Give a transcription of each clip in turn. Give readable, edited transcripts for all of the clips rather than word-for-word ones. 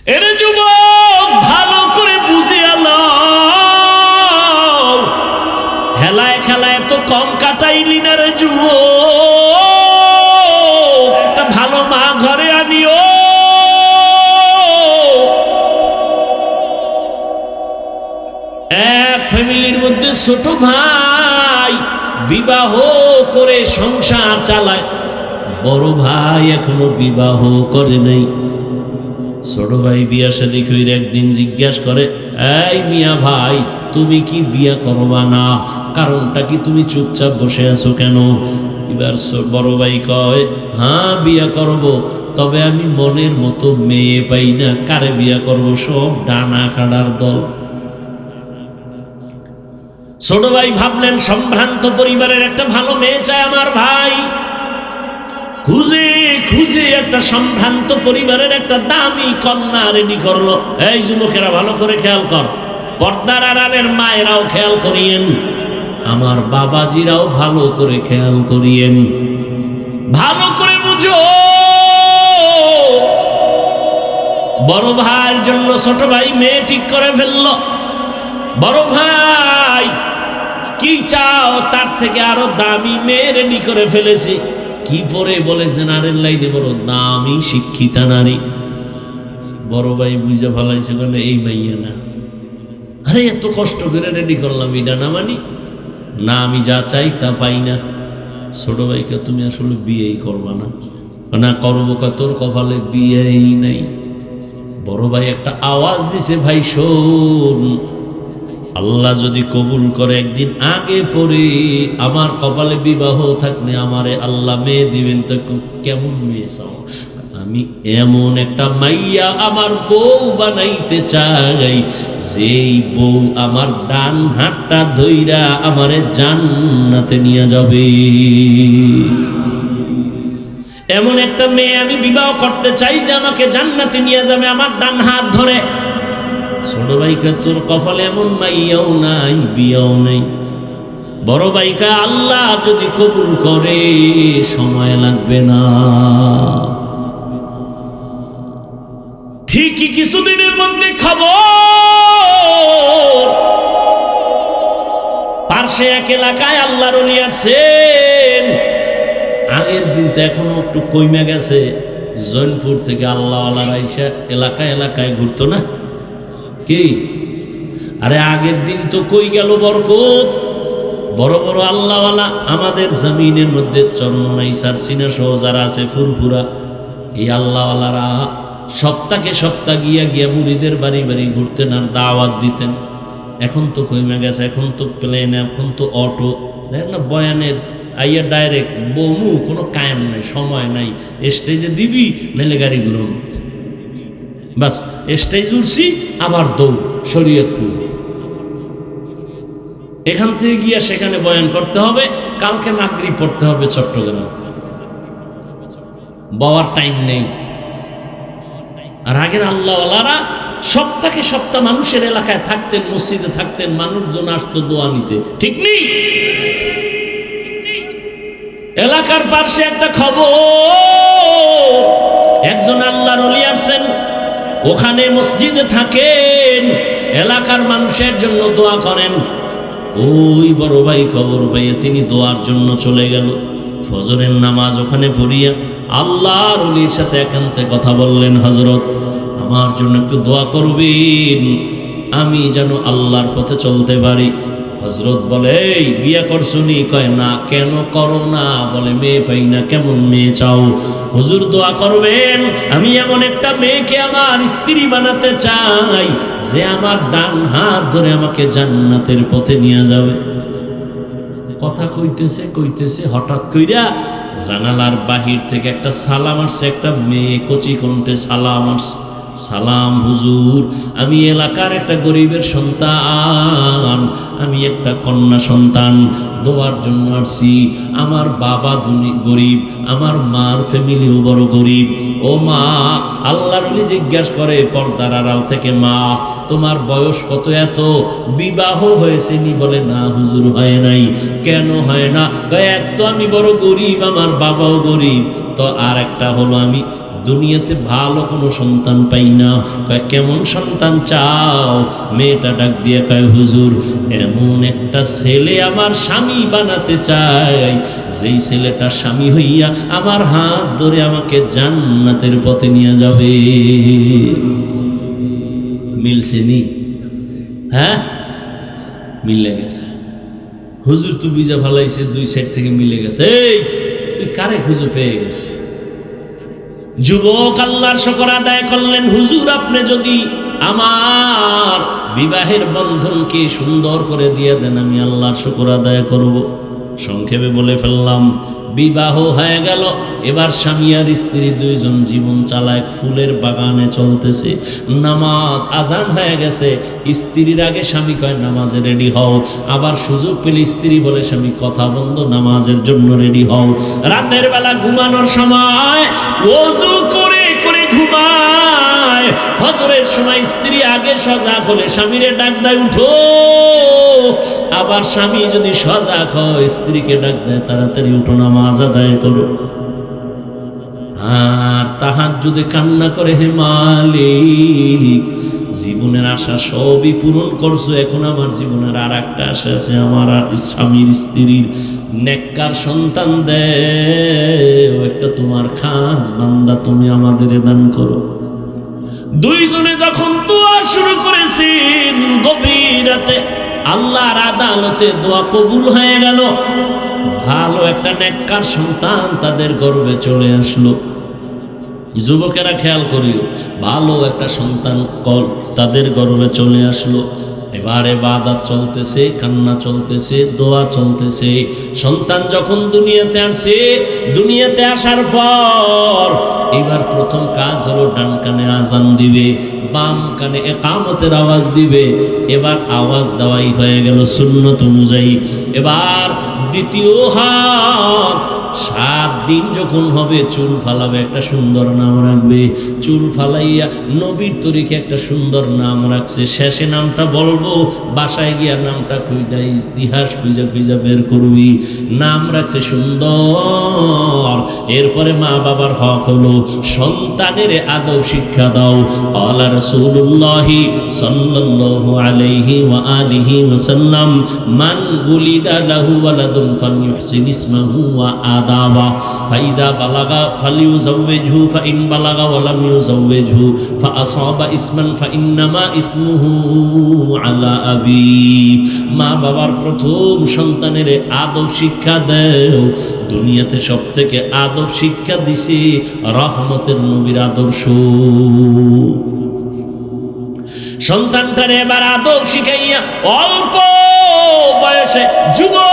এর যুবক ভালো করে বুঝিয়া লও, হেলায় খেলায় তো কম কাটাইলি না রে যুবক। একটা ভালো মা ঘরে আনিও। এক ফ্যামিলির মধ্যে ছোট ভাই বিবাহ করে সংসার চালায়, বড় ভাই এখনো বিবাহ করে নাই। ছোট ভাই বিয়া শাদী কইরা একদিন জিজ্ঞাসা করে, এই মিয়া ভাই, তুমি কি বিয়া করবা না? কারণটা কি? তুমি চুপচাপ বসে আছো কেন? এবার বড় ভাই কয়, হ্যাঁ বিয়া করব, তবে আমি মনের মতো মেয়ে পাই না। কারে বিয়া করব? সব ডানা খাড়ার দল। ছোট ভাই ভাবলেন, সম্ভ্রান্ত পরিবারের একটা ভালো মেয়ে চায় আমার ভাই। খুঁজে খুঁজে একটা সম্ভ্রান্ত পরিবারের একটা দামি কন্যা রেডি করলো। এই যুবকেরা ভালো করে খেয়াল কর, পর্দার আড়ালের মায়েরাও খেয়াল করিয়েন, আমার বাবাজিরাও ভালো করে খেয়াল করিয়েন, ভালো করে বুঝো। বড় ভাইয়ের জন্য ছোট ভাই মেয়ে ঠিক করে ফেলল। বড় ভাই কি চাও? তার থেকে আরো দামি মেয়ে রেডি করে ফেলেছি। কি পরে? বলেছেন আরের লাইনে বড় দামি শিক্ষিতা নারী। বড় ভাই বুঝে ফেলাইছে, বলে এই মাইয়া না। আরে এত কষ্ট করে রেডি করলাম, এটা না মানি না, আমি যা চাই তা পাই না। ছোট ভাইকে, তুমি আসলে বিয়েই করবা না? না করবো, তোর কপালে বিয়েই নাই। বড় ভাই একটা আওয়াজ দিছে, ভাই শোন, আল্লাহ যদি কবুল করে একদিন আগে পরে আমার কপালে বিবাহ থাকলে আমারে আল্লাহ মেয়ে দিবেন। তো কেমন মেয়ে চাও? আমি এমন একটা মাইয়া আমার বউ বানাইতে চাই, যেই বউ আমার ডান হাতটা ধইরা আমারে জান্নাতে নিয়ে যাবে। এমন একটা মেয়ে আমি বিবাহ করতে চাই যে আমাকে জান্নাতে নিয়ে যাবে আমার ডান হাত ধরে। ছোট ভাইকে, তোর কপালে এমন মাইয়াও নাই, বিয়াও নেই। বড় ভাইকে, আল্লাহ যদি কবুল করে সময় লাগবে না। ঠিকই কিছুদিনের মধ্যে খবর, পার্শ্বে এক এলাকায় আল্লাহর ওলি আছেন। আগের দিন তো এখনো একটু কইমা গেছে, জৈনপুর থেকে আল্লাহওয়ালারা আইসা এলাকায় এলাকায় ঘুরতো না কি? আরে আগের দিন তো কই গেল বরকত। বড় বড় আল্লাহওয়ালা আমাদের জমিনের মধ্যে চরমনাইসার সিনা সহ যারা আছে ফুরফুরা, এই আল্লাহওয়ালারা সপ্তাহে সপ্তাহ গিয়া গিয়া মুরিদের বাড়ি বাড়ি ঘুরতেন আর দাওয়াত দিতেন। এখন তো কইমা গেছে, এখন তো প্লেন, এখন তো অটো, দেখ না বয়ানের আইয়া ডাইরেক্ট বমু, কোনো কায়েম নাই, সময় নাই। স্টেজে দিবি নাইলে গাড়ি ঘুরব, বাস স্টেজ উঠছি আবার দৌড় শরীয়তপুর। এখান থেকে গিয়া সেখানে বয়ান করতে হবে, কালকে মাগরিব পড়তে হবে চট্টগ্রাম, বাবার টাইম নেই। আর আগের আল্লাহওয়ালারা সপ্তাহে সপ্তাহ মানুষের এলাকায় থাকতেন, মসজিদে থাকতেন, মানুষজন আসতো দোয়া নিতে, ঠিক নেই? এলাকার পাশে একটা খবর, একজন আল্লাহর ওলি আছেন, ওখানে মসজিদে থাকেন, এলাকার মানুষের জন্য দোয়া করেন। ওই বড় ভাই খবর পাইয়া তিনি দোয়ার জন্য চলে গেল। ফজরের নামাজ ওখানে পড়িয়া আল্লাহর ওলির সাথে একান্তে কথা বললেন, হযরত আমার জন্য একটু দোয়া করবেন, আমি যেন আল্লাহর পথে চলতে পারি। হযরত বলে, এই বিয়া করছনি? কয় না। কেন করো না? বলে মেয়ে পাই না। কেমন মেয়ে চাও? হুজুর দোয়া করবেন, আমি এমন একটা মেয়েকে আমার স্ত্রী বানাতে চাই যে আমার ডান হাত ধরে আমাকে জান্নাতের পথে নিয়ে যাবে। কথা কইতেছে কইতেছে হঠাৎ কইরা জানালার বাহির থেকে একটা সালাম আসছে, একটা মেয়ে কচি কণ্ঠে সালাম আসছে, সালাম হুজুর, আমি এলাকার একটা গরিবের সন্তান, আমি একটা কন্যা সন্তান, দোয়ার জন্য আসছি। আমার বাবা গরিব, আমার মার ফ্যামিলিও বড় গরিব। ও মা, আল্লাহর ওলি জিজ্ঞাসা করে পর্দার আড়াল থেকে, মা তোমার বয়স কত? এত বিবাহ হয়েছে নি? বলে না হুজুর, হয় নাই। কেন হয় না? এক তো আমি বড় গরিব, আমার বাবাও গরিব, তো আর একটা হলো আমি দুনিয়াতে ভালো কোনো সন্তান পাই না। কয় কেমন সন্তান চাও? মেয়েটা ডাক দিয়ে কয় হুজুর, এমন একটা ছেলে আমার স্বামী বানাতে চাই, যেই ছেলেটা স্বামী হইয়া আমার হাত ধরে আমাকে জান্নাতের পথে নিয়ে যাবে। মিলছে নি? হ্যাঁ, মিলে গেছে। হুজুর তো বিজা ভালাইছে, দুই সাইড থেকে মিলে গেছে। এই তুই কারে খুঁজে পেয়ে গেছে? যুবক আল্লাহর শুকর আদায় করলেন, হুজুর আপনি যদি আমার বিবাহের বন্ধনকে সুন্দর করে দিয়ে দেন, আমি আল্লাহর শুকর আদায় করব। সংক্ষেপে বলে ফেললাম, বিবাহ হয়ে গেল। এবার স্বামী আর স্ত্রী দুইজন জীবন চালায়, ফুলের বাগানে চলতেছে। নামাজ আজান হয়ে গেছে, স্ত্রীর আগে স্বামী কয় নামাজে রেডি হও। আবার সুযোগ পেলে স্ত্রী বলে স্বামী কথা বন্ধ, নামাজের জন্য রেডি হও। রাতের বেলা ঘুমানোর সময় ওযু করে করে ঘুমায়। ফজরের সময় স্ত্রী আগে সজাগ হলে স্বামীরে ডাক দেয় উঠো। আবার স্বামী যদি সজাগ হয় স্ত্রীকে ডাক দেয় তাড়াতাড়ি উঠো, নামাজ আদায় করো। আর তাহাজ্জুদে কান্না করে, হে মালিক, জীবনের আশা সবই পূরণ করছো, এখন আমার জীবনের আর একটা আশা আছে, আমার স্বামীর স্ত্রীর নেককার সন্তান দেও, একটা তোমার খাস বান্দা তুমি আমাদের দান করো। দুইজনে যখন দোয়া শুরু করেছেন, গভীর রাতে আল্লাহর আদালতে দোয়া কবুল হয়ে গেল। ভালো একটা নেককার সন্তান তাদের গর্ভে চলে আসলো। যুবকেরা খেয়াল করিও, ভালো একটা সন্তান তাদের গর্ভে চলে আসলো। এবার ইবাদত চলতেছে, কান্না চলতেছে, দোয়া চলতেছে। সন্তান যখন দুনিয়াতে আসে, দুনিয়াতে আসার পর এবার প্রথম কাজ হলো ডান কানে আজান দিবে, বাম কানে ইকামতের আওয়াজ দিবে। এবার আওয়াজ দেওয়াই হয়ে গেল সুন্নত অনুযায়ী। এবার দ্বিতীয় হাত, 7 দিন যখন হবে চুল ফালাবে, একটা সুন্দর নাম রাখবে। চুল ফালাইয়া নবীর তরিকে একটা সুন্দর নাম রাখছে। শেষে নামটা বলবো, বাসায় গিয়া নামটা খুঁজা ইতিহাস খুঁজা বের করবি। নাম রাখছে সুন্দর। এরপরে মা বাবার হক হলো সন্তানের আদব শিক্ষা দাও। আলা রাসূলুল্লাহি সাল্লাল্লাহু আলাইহি ওয়া আলিহি ওয়াসাল্লাম, মান উলিদা লাহু ওয়ালাদুন ফালইউহসিন ইসমাহু ওয়া আদাবা, ফাইদা বালাগা ফালিউযাওবিজহু, ফাইন বালাগা ওয়া লাম ইউযাওবিজহু ফাআসাবা ইসমান ফাইন্নামা ইসমুহু আলা আবি। মা বাবার প্রথম সন্তানের আদব শিক্ষা দেও। দুনিয়াতে সবথেকে আদব শিক্ষা দিছে রহমতের নবীর আদর্শ। সন্তানটারে এবার আদব শিখাইয়া অল্প বয়সে যুবক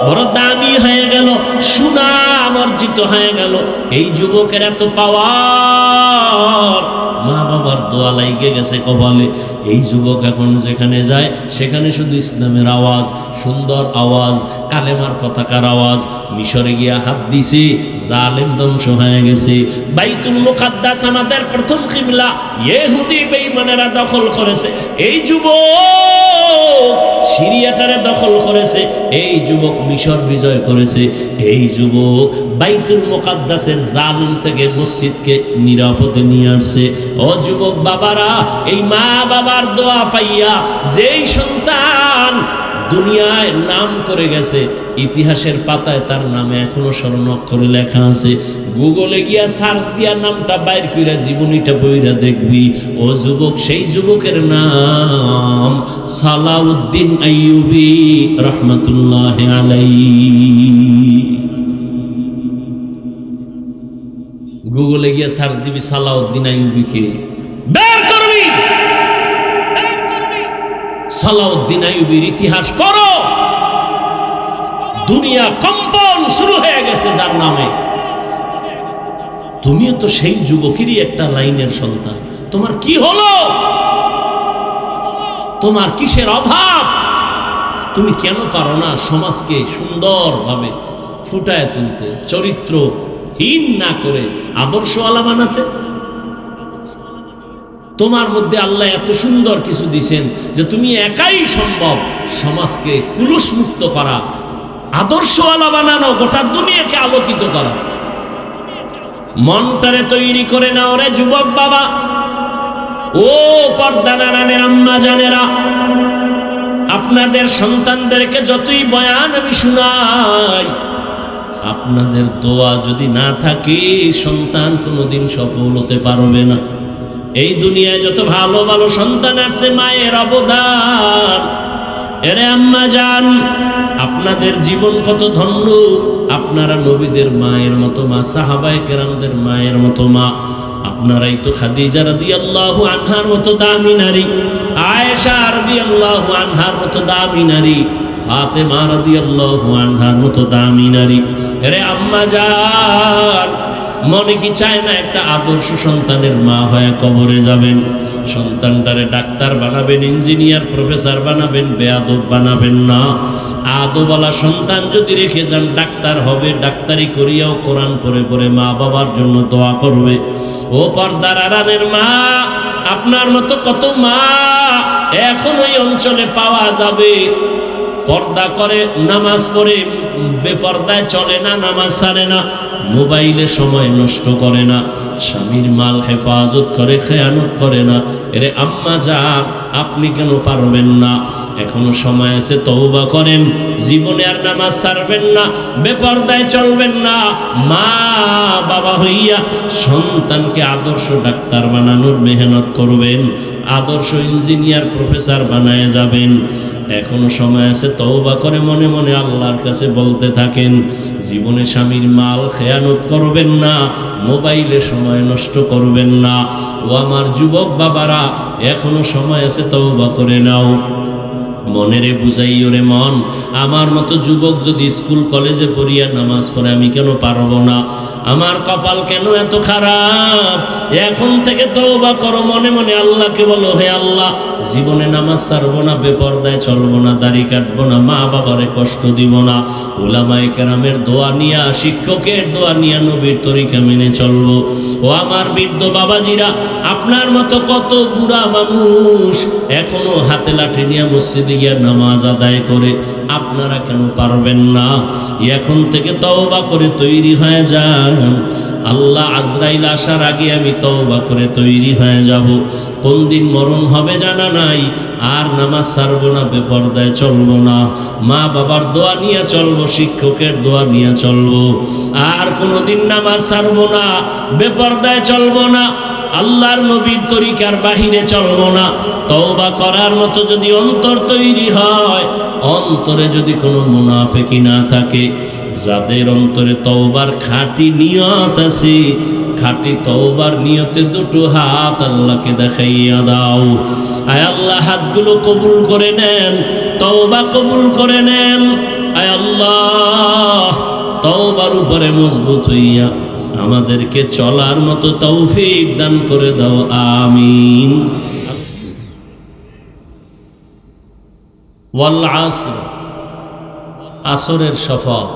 বড় দামি হয়ে গেল, সুনাম অর্জিত হয়ে গেল। এই যুবকের এত পাওয়ার, মা বাবার দোয়া লাইগে গেছে কপালে। এই যুবক এখন যেখানে যায় সেখানে শুধু ইসলামের আওয়াজ, সুন্দর আওয়াজ, কালেমার পতাকার আওয়াজ। মিশরে গিয়া হাত দিছে, জালেম ধ্বংস হয়ে গেছে। বাইতুল মুকাদ্দাস আমাদের প্রথম কিবলা ইহুদি বেঈমানেরা দখল করেছে। এই যুবক সিরিয়াটারে দখল করেছে। এই যুবক মিশর বিজয় করেছে। এই যুবক বাইতুল মুকাদ্দাসের জালিম থেকে মসজিদকে নিরাপদে নিয়ে আসছে। ও যুবক বাবারা, এই মা বাবার দোয়া পাইয়া যেই সন্তান দুনিয়ায় নাম করে গেছে, ইতিহাসের পাতায় তার নামে এখনো স্বর্ণাক্ষরে লেখা আছে। গুগলে গিয়া সার্চ দিয়া নামটা বাইর কইরা জীবনীটা বইরা দেখবি। ও যুবক, সেই যুবকের নাম সালাউদ্দিন আইয়ুবী রাহমাতুল্লাহি আলাইহি। গুগলে গিয়া সার্চ দিবি সালাউদ্দিন আইয়ুবীকে, বের করবি। সালাউদ্দিন আইয়ুবীর ইতিহাস পড়ো, দুনিয়া কম্পন শুরু হয়ে গেছে যার নামে। তুমিও তো সেই যুবকেরই একটা লাইনের সন্তান। তোমার কি হলো? তোমার কিসের অভাব? তুমি কেন পারো না সমাজকে সুন্দরভাবে ফুটায় তুলতে, চরিত্রহীন না করে আদর্শওয়ালা বানাতে? তোমার মধ্যে আল্লাহ এত সুন্দর কিছু দিছেন যে তুমি একাই সম্ভব সমাজকে কুলুষমুক্ত করা, আদর্শওয়ালা বানানো, গোটা দুনিয়াকে আলোকিত করা। মনটারে তৈরি করে নাও রে যুবক বাবা, ও পর্দা নারানের আম্মা জানেরা, আপনাদের সন্তানদেরকে যতই বয়ান আমি শুনাই, আপনাদের দোয়া যদি না থাকে সন্তান কোনোদিন সফল হতে পারবে না। এই দুনিয়ায় যত ভালো ভালো সন্তান আছে, মায়ের অবদান। এরে আম্মা জান, আপনাদের জীবন কত ধন্য। আপনারা নবীদের মায়ের মতো মা, সাহাবায়ে কেরামদের মায়ের মতো মা। আপনারাই তো খাদিজা রাদিয়াল্লাহু আনহার মতো দামি নারী, আয়েশা রাদিয়াল্লাহু আনহার মতো দামি নারী, ফাতেমা রাদিয়াল্লাহু আনহার মতো দামি নারী। এরে আম্মা জান, মনে কি চায় না একটা আদর্শ সন্তানের মা হয়ে কবরে যাবেন? সন্তানটারে ডাক্তার বানাবেন, ইঞ্জিনিয়ার, প্রফেসর বানাবেন, বেয়াদব বানাবেন না। আদবওয়ালা সন্তান যদি রেখে যান, ডাক্তার হবে, ডাক্তারি করিয়াও কোরআন পড়ে পড়ে মা বাবার জন্য দোয়া করবে। ও পর্দার আড়ালের মা, আপনার মতো কত মা এখন ওই অঞ্চলে পাওয়া যাবে। পর্দা করে, নামাজ পড়ে, বেপর্দায় চলে না, নামাজ ছাড়ে না, মোবাইলে সময় নষ্ট করে না, স্বামীর মাল হেফাজত করে, খেয়ানত করে না। এরে আম্মা জান, আপনি কেন পারবেন না? এখনো সময় আছে, তওবা করেন। জীবনে আর নামাজ ছাড়বেন না, বেপর্দায় চলবেন না। মা বাবা হইয়া সন্তানকে আদর্শ ডাক্তার বানানোর মেহনত করবেন, আদর্শ ইঞ্জিনিয়ার, প্রফেসর বানায় যাবেন। এখনো সময় আছে, তওবা করে মনে মনে আল্লাহর কাছে বলতে থাকেন। জীবনে স্বামীর মাল খেয়ানত করবেন না, মোবাইলে সময় নষ্ট করবেন না। ও আমার যুবক বাবারা, এখনো সময় আছে, তওবা করে নাও। মনেরে বুঝাইও রে মন, আমার মতো যুবক যদি স্কুল কলেজে পড়িয়া নামাজ পড়ে, আমি কেন পারবো না? আমার কপাল কেন এত খারাপ? এখন থেকে তওবা করো, মনে মনে আল্লাহকে বলো, হে আল্লাহ, জীবনে নামাজ ছাড়বো না, বেপর্দায় চলবো না, দাড়ি কাটবো না, মা বাবারে কষ্ট দিব না। উলামায়ে কেরামের দোয়া নিয়া, শিক্ষকের দোয়া নিয়া নবীর তরিকা মেনে চলবো। ও আমার বৃদ্ধ বাবাজিরা, আপনার মতো কত বুড়া মানুষ এখনো হাতে লাঠি নিয়ে মসজিদে গিয়া নামাজ আদায় করে, আপনারা কেন পারবেন না? এখন থেকে তওবা করে তৈরি হয়ে যান। আল্লাহ আজরাইল আসার আগে আমি তওবা করে তৈরি হয়ে যাব। কোন দিন মরণ হবে জানা নাই। আর নামাজ ছাড়বো না, বেপর্দায় চলবো না, মা বাবার দোয়া নিয়ে চলবো, শিক্ষকের দোয়া নিয়ে চলবো। আর কোনোদিন নামাজ ছাড়বো না, বেপর্দায় চলবো না, আল্লাহর নবীর তরিকার বাহিরে চলবো না। তওবা করার মতো যদি অন্তর তৈরি হয়, অন্তরে যদি কোনো মুনাফিকি না থাকে, যাদের অন্তরে তওবার খাঁটি নিয়ত আছে, খাঁটি তওবার নিয়তে দুটো হাত আল্লাহকে দেখাইয়া দাও। আয় আল্লাহ, হাতগুলো কবুল করে নেন, তওবা কবুল করে নেন। আয় আল্লাহ, তওবার উপরে মজবুত হইয়া আমাদেরকে চলার মতো তৌফিক দান করে দাও, আমিন। ওয়াল আসর, আসরের শপথ।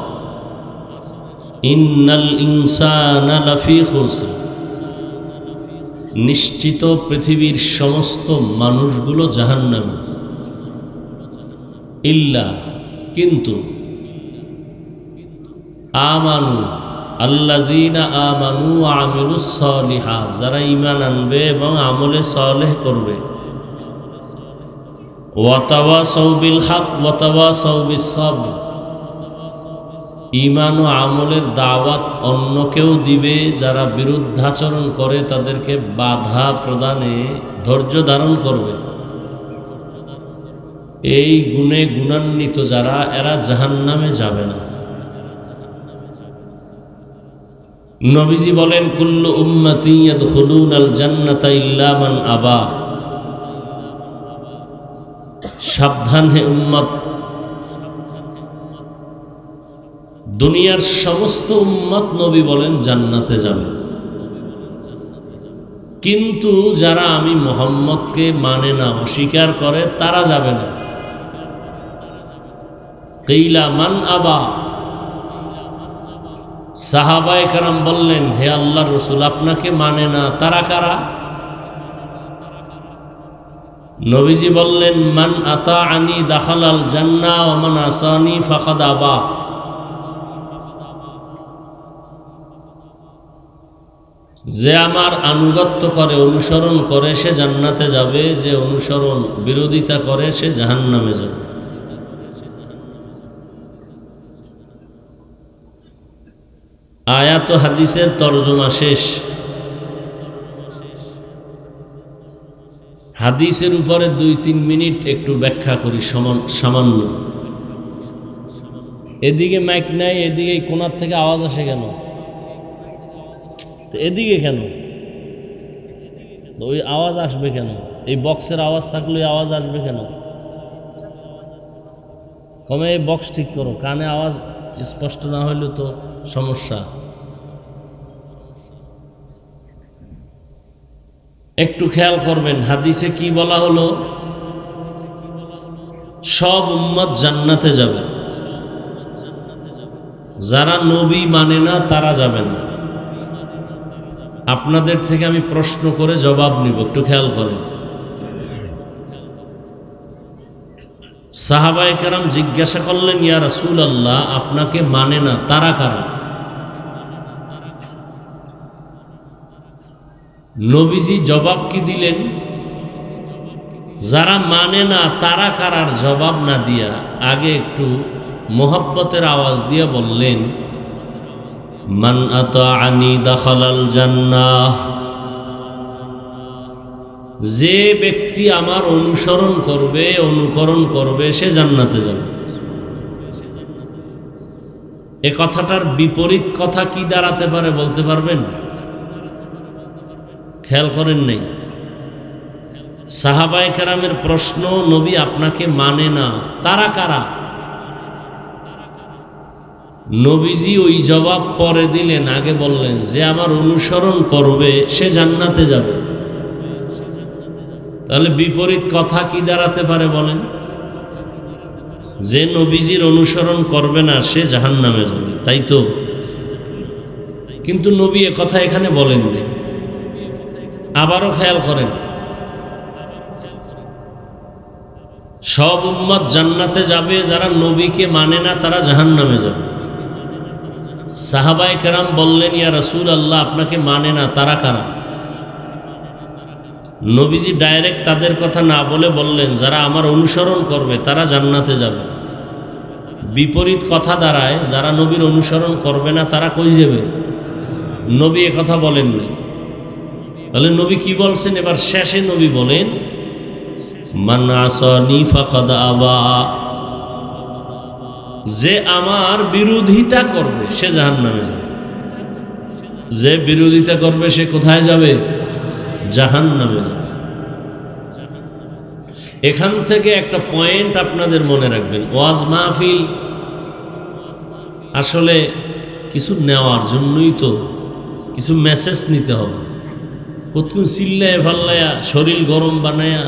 ইন্নাল ইনসানা লাফি খুসর, নিশ্চিত পৃথিবীর সমস্ত মানুষগুলো জাহান্নামী। ইল্লা, কিন্তু, আমানু, আল্লাযীনা আমানু ওয়া আমিলুস সালিহাত, যারা ঈমান আনবে এবং আমলে সালেহ করবে। ওয়া তাওয়াসাউ বিল হক ওয়া তাওয়াসাউ বিস সাবর, ঈমান ও আমলের দাওয়াত অন্যকেও দিবে, যারা বিরুদ্ধাচরণ করে তাদেরকে বাধা প্রদানে ধৈর্য ধারণ করবে। এই গুণে গুণান্বিত যারা, এরা জাহান্নামে যাবে না। নবীজি বলেন, কুল্লু উম্মতি ইয়াদখুলুনাল জান্নাতা ইল্লা মান আবা। সাবধান হে উম্মত, দুনিয়ার সমস্ত উম্মত নবী বলেন জান্নাতে যাবে, কিন্তু যারা আমি মুহাম্মদকে মানে না, অস্বীকার করে, তারা যাবে না। কিলা মান আবা, সাহাবায়ে কেরাম বললেন, হে আল্লাহর রাসূল, আপনাকে মানে না, তারা কারা? নবীজি বললেন, মান আতাআনি দাখালাল জান্নাহ ওয়া মান আসানি ফাকাদ আবা। যে আমার আনুগত্য করে, অনুসরণ করে, সে জান্নাতে যাবে, যে অনুসরণ বিরোধিতা করে সে জাহান্নামে যাবে। আয়াত ও হাদিসের তরজমা শেষ। হাদিসের উপরে 2-3 মিনিট একটু ব্যাখ্যা করি সামান্য। এদিকে মাইক নাই, এদিকে কোনার থেকে আওয়াজ আসে কেন? এদিকে কেন? ওই আওয়াজ আসবে কেন? এই বক্সের আওয়াজ থাকলে আওয়াজ আসবে কেন? কমে এই বক্স ঠিক করো, কানে আওয়াজ স্পষ্ট না হইলে তো সমস্যা। একটু খেয়াল করবেন হাদিসে কি বলা হলো? সব উম্মত জান্নাতে যাবে, যারা নবী মানে না তারা যাবে না। আপনাদের থেকে আমি প্রশ্ন করে জবাব নিব, একটু খেয়াল করেন। সাহাবায়ে কেরাম জিজ্ঞাসা করলেন, ইয়া রাসূলুল্লাহ, আপনাকে মানে না তারা কারা? নবীজি জবাব কি দিলেন? যারা মানে না তারা কারার জবাব না দিয়া আগে একটু মোহাব্বতের আওয়াজ দিয়ে বললেন, মান আতাআনি দাখালাল জান্নাহ, যে ব্যক্তি আমার অনুসরণ করবে, অনুকরণ করবে, সে জান্নাতে যাবে। এ কথাটার বিপরীত কথা কি দাঁড়াতে পারে বলতে পারবেন? খেয়াল করেন নাই? সাহাবায়ে কেরামের প্রশ্ন, নবী আপনাকে মানে না তারা কারা? নবীজি ওই জবাব পরে দিলেন, আগে বললেন যে আমার অনুসরণ করবে সে জান্নাতে যাবে। তাহলে বিপরীত কথা কি দাঁড়াতে পারে বলেন? যে নবীজির অনুসরণ করবে না সে জাহান্নামে যাবে, তাই তো? কিন্তু নবী এ কথা এখানে বলেননি। আবারও খেয়াল করেন, সব উম্মত জান্নাতে যাবে, যারা নবীকে মানে না তারা জাহান্নামে যাবে। সাহাবায়ে কেরাম বললেন, ইয়া রাসূলুল্লাহ, আপনাকে মানে না তারা কারা? নবীজি ডাইরেক্ট তাদের কথা না বলে বললেন, যারা আমার অনুসরণ করবে তারা জান্নাতে যাবে। বিপরীত কথা দাঁড়ায়, যারা নবীর অনুসরণ করবে না তারা কই যাবে? নবী এ কথা বলেননি। তাহলে নবী কি বলছেন? এবার শেষে নবী বলেন, মান আসানি ফাকাদ আবা, যে আমার বিরোধিতা করবে সে জাহান্নামে যাবে। যে বিরোধিতা করবে সে কোথায় যাবে? জাহান্নামে যাবে। এখান থেকে একটা পয়েন্ট আপনাদের মনে রাখবেন, ওয়াজ মাহফিল আসলে কিছু নেওয়ার জন্যই তো, কিছু মেসেজ নিতে হবে। প্রথম চিল্লায় ফাল্লায়া শরীর গরম বানায়া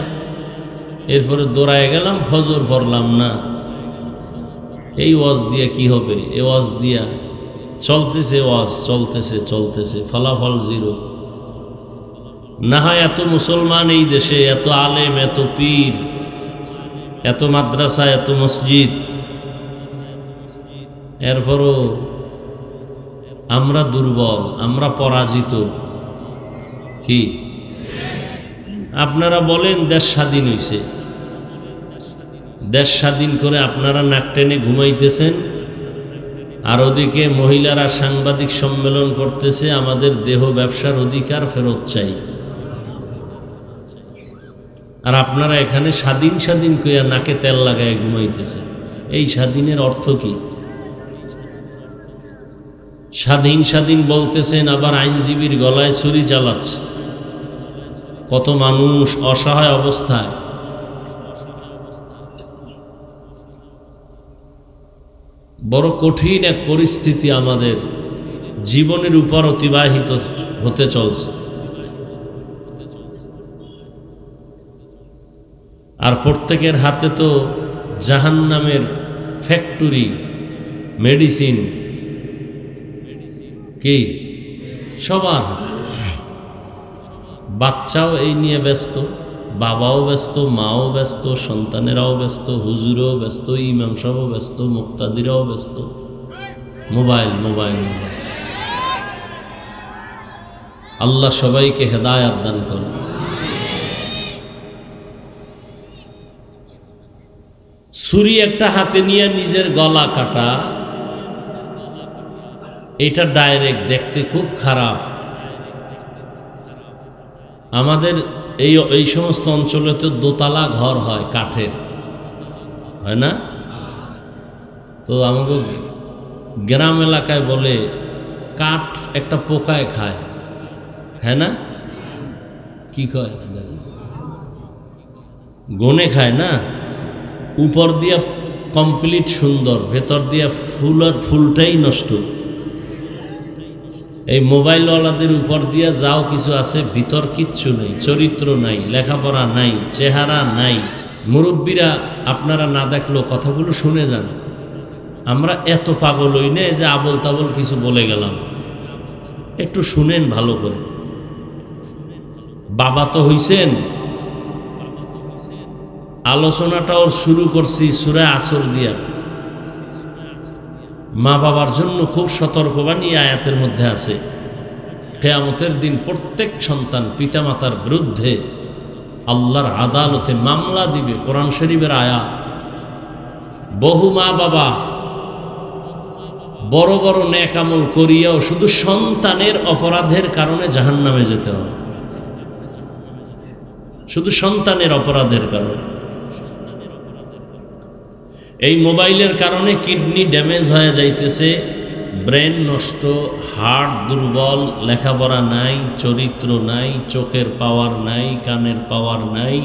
এরপরে দৌড়ায় গেলাম, ফজর পড়লাম না, এই ওয়াজ দিয়া কি হবে? এ ওয়াজ দিয়া চলতেছে, ওয়াজ চলতেছে চলতেছে, ফলাফল জিরো। না হয় এত মুসলমান এই দেশে, এত আলেম, এত পীর, এত মাদ্রাসা, এত মসজিদ, এরপরও আমরা দুর্বল, আমরা পরাজিত। কি আপনারা বলেন দেশ স্বাধীন হয়েছে, দেশ স্বাধীন করে আপনারা নাক টেনে ঘুমাইতেছেন, আর ওদিকে মহিলারা সাংবাদিক সম্মেলন করতেছে, আমাদের দেহ ব্যবসার অধিকার ফেরত চাই। আর আপনারা এখানে স্বাধীন স্বাধীন কইয়া নাকে তেল লাগায় ঘুমাইতেছে। এই স্বাধীনের অর্থ কি? স্বাধীন স্বাধীন বলতেছেন, আবার আইনজীবীর গলায় ছুরি চালাচ্ছে। কত মানুষ অসহায় অবস্থায়। বড় কঠিন এক পরিস্থিতি আমাদের জীবনের উপর অতিবাহিত হতে চলছে। আর প্রত্যেকের হাতে তো জাহান্নামের ফ্যাক্টরি, মেডিসিন, কি সবার। বাচ্চাও এই নিয়ে ব্যস্ত, বাবাও ব্যস্ত, মাও ব্যস্ত, সন্তানেরাও ব্যস্ত, হুজুরও ব্যস্ত, ইমাম সাহেবও ব্যস্ত, মুক্তাদিরাও ব্যস্ত। Mobile mobile mobile. আল্লাহ সবাইকে হেদায়েত দান করুন। ছুরি একটা হাতে নিয়ে নিজের গলা কাটা, এটা ডাইরেক্ট দেখতে খুব খারাপ। আমাদের এই সমস্ত অঞ্চলে তো দোতলা ঘর হয়, কাঠের হয় না? তো আমাকে গ্রাম এলাকায় বলে কাঠ একটা পোকায় খায়, হ্যাঁ না? কি কয় গনে খায় না? উপর দিয়া কমপ্লিট সুন্দর, ভেতর দিয়া ফুলটাই নষ্ট। এই মোবাইলওয়ালাদের উপর দিয়া যাও কিছু আছে, ভিতর কিচ্ছু নেই, চরিত্র নাই, লেখাপড়া নাই, চেহারা নাই। মুরব্বীরা আপনারা না দেখলেও কথাগুলো শুনে যান। আমরা এত পাগল হই না যে আবল তাবল কিছু বলে গেলাম, একটু শুনেন ভালো করে। বাবা তো হইছেন, আলোচনাটাও শুরু করছি সূরা আসর দিয়া। মা বাবার জন্য খুব সতর্কবাণী আয়াতের মধ্যে আছে। কিয়ামতের দিন প্রত্যেক সন্তান পিতামাতার বিরুদ্ধে আল্লাহর আদালতে মামলা দিবে। কোরআন শরীফের আয়াত। বহু মা বাবা বড় বড় নেক আমল করিয়াও শুধু সন্তানের অপরাধের কারণে জাহান্নামে যেতে হবে, শুধু সন্তানের অপরাধের কারণে। এই মোবাইলের কারণে কিডনি ড্যামেজ হয়ে যাইতেছে, ব্রেন নষ্ট, হার্ট দুর্বল, লেখাপড়া নাই, চরিত্র নাই, চোখের পাওয়ার নাই, কানের পাওয়ার নাই।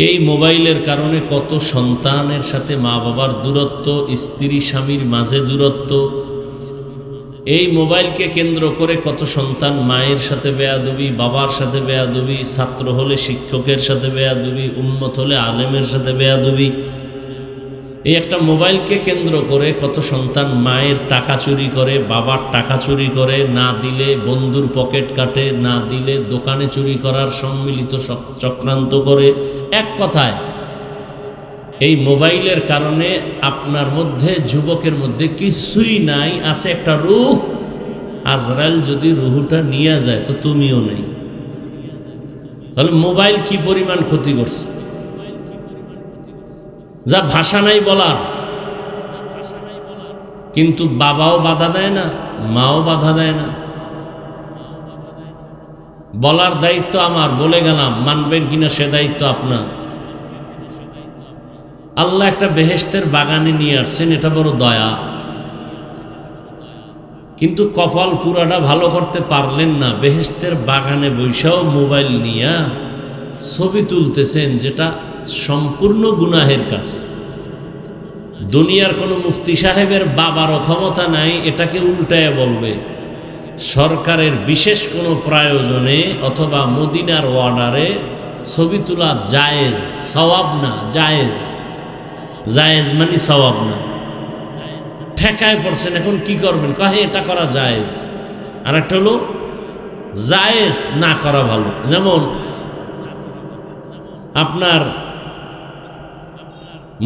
এই মোবাইলের কারণে কত সন্তানের সাথে মা বাবার দূরত্ব, স্ত্রী স্বামীর মাঝে দূরত্ব। এই মোবাইলকে কেন্দ্র করে কত সন্তান মায়ের সাথে বেয়াদবি, বাবার সাথে বেয়াদবি, ছাত্র হলে শিক্ষকের সাথে বেয়াদবি, উম্মত হলে আলেমের সাথে বেয়াদবি। এই একটা মোবাইলকে কেন্দ্র করে কত সন্তান মায়ের টাকা চুরি করে, বাবার টাকা চুরি করে, না দিলে বন্ধুর পকেট কাটে, না দিলে দোকানে চুরি করার সম্মিলিত চক্রান্ত করে। এক কথায় এই মোবাইলের কারণে আপনার মধ্যে, যুবকের মধ্যে কিছুই নাই, আছে একটা রূহ। আজরাইল যদি রুহটা নিয়ে যায় তো তুমিও নেই। তাহলে মোবাইল কি পরিমাণ ক্ষতি করছে, যা ভাষা নাই বলার। কিন্তু বাবাও বাধা দেয় না, মাও বাধা দেয় না। বলার দায়িত্ব আমার, বলে গেলাম, মানবেন কিনা সে দায়িত্ব আপনার। আল্লাহ একটা বেহেশতের বাগানে নিয়ে আসছেন, এটা বড় দয়া। কিন্তু কপাল পুরাটা ভালো করতে পারলেন না। বেহেশতের বাগানে বৈশাও মোবাইল নিয়ে ছবি তুলতেছেন, যেটা সম্পূর্ণ গুনাহের কাজ। দুনিয়ার কোনো মুফতি সাহেবের বাবারও ক্ষমতা নাই এটাকে উল্টায় বলবে। সরকারের বিশেষ কোনো প্রয়োজনে অথবা মদিনার অর্ডারে ছবি তোলা জায়েজ, সওয়াব না, জায়েজ। জায়েজ মানে সওয়াব না। ঠেকায় পড়ছেন, এখন কি করবেন? কহে এটা করা জায়েজ। আর একটা হলো জায়েজ না করা ভালো। যেমন আপনার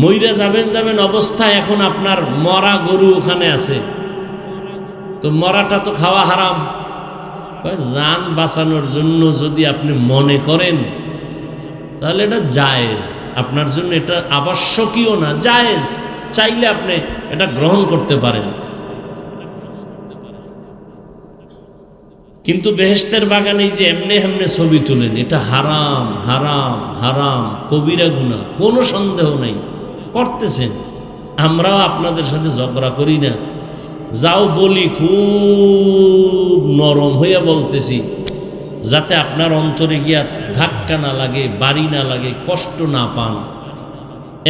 মইরা যাবেন অবস্থায় এখন আপনার মরা গরু ওখানে আছে, তো মরাটা তো খাওয়া হারাম। জান বাঁচানোর জন্য যদি আপনি মনে করেন তাহলে এটা জায়েজ, আপনার জন্য এটা আবশ্যকীয় না, জায়েজ। চাইলে আপনি এটা গ্রহণ করতে পারেন। কিন্তু বেহেশতের বাগানে যে এমনি এমনি ছবি তুলেন, এটা হারাম, হারাম, হারাম, কবিরা গুনাহ, কোনো সন্দেহ নেই। করতেছেন, আমরাও আপনাদের সাথে ঝগড়া করি না। যাও বলি, খুব নরম হইয়া বলতেছি, যাতে আপনার অন্তরে গিয়া ধাক্কা না লাগে, বাড়ি না লাগে, কষ্ট না পান।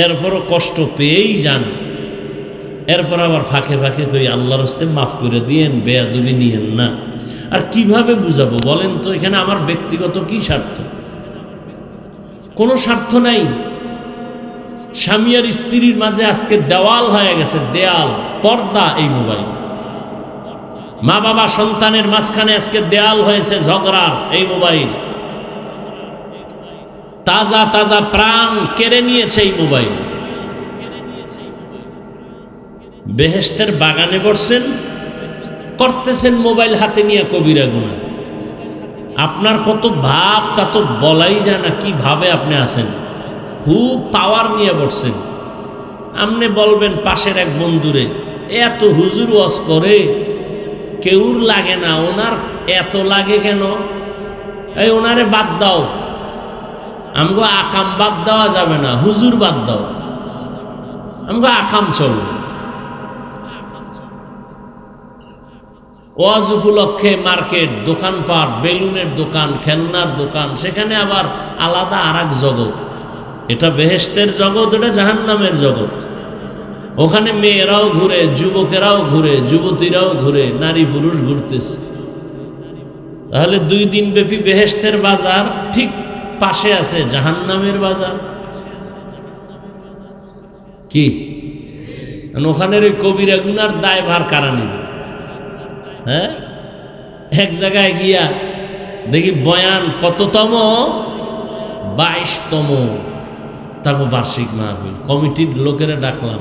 এরপরও কষ্ট পেয়েই যান। এরপর আবার ফাঁকে ফাঁকে কই আল্লাহর হস্তে মাফ করে দিয়েন, বেয়াদবি নিয়েন না। আর কিভাবে বুঝাবো বলেন তো? এখানে আমার ব্যক্তিগত কি স্বার্থ? কোনো স্বার্থ নাই। স্বামী আর স্ত্রীর মাঝে আজকে দেওয়াল হয়ে গেছে, দেয়াল, পর্দা এই মোবাইল। মা বাবা সন্তানের মাঝখানে আজকে দেয়াল হয়েছে ঝগড়ার এই মোবাইল। তাজা তাজা প্রাণ কেড়ে নিয়েছে এই মোবাইল। বেহেশতের বাগানে বসছেন, করতেছেন মোবাইল হাতে নিয়ে কবিরা গুনাহ। আপনার কত ভাব তা তো বলাই যায় না, কি ভাবে আপনি আছেন, খুব পাওয়ার নিয়ে বসছেন। আপনি বলবেন পাশের এক বন্ধুরে, এত হুজুর ওয়াজ করে কেউর লাগে না, ওনার এত লাগে কেন? এই ওনারে বাদ দাও, আমগো আকাম বাদ দেওয়া যাবে না, হুজুর বাদ দাও, আমগো আকাম চলো। ওয়াজ উপলক্ষে মার্কেট, দোকানপাট, বেলুনের দোকান, খেলনার দোকান, সেখানে আবার আলাদা আর এক জগৎ। এটা বেহেশতের জগৎ, এটা জাহান্নামের জগৎ। ওখানে মেয়েরাও ঘুরে, যুবকেরাও ঘুরে, যুবতীরাও ঘুরে, নারী পুরুষ ঘুরতেছে। তাহলে 2 দিন ব্যাপী বেহেশতের বাজার, ঠিক পাশে আছে জাহান্নামের বাজার। কি ওখানের ওই কবিরা গুনার দায়ভার কারা নিবে? হ্যাঁ, এক জায়গায় গিয়া দেখি বয়ান কততম, 22তম তাকে বার্ষিক মাহফিল। কমিটির লোকেরা ডাকলাম।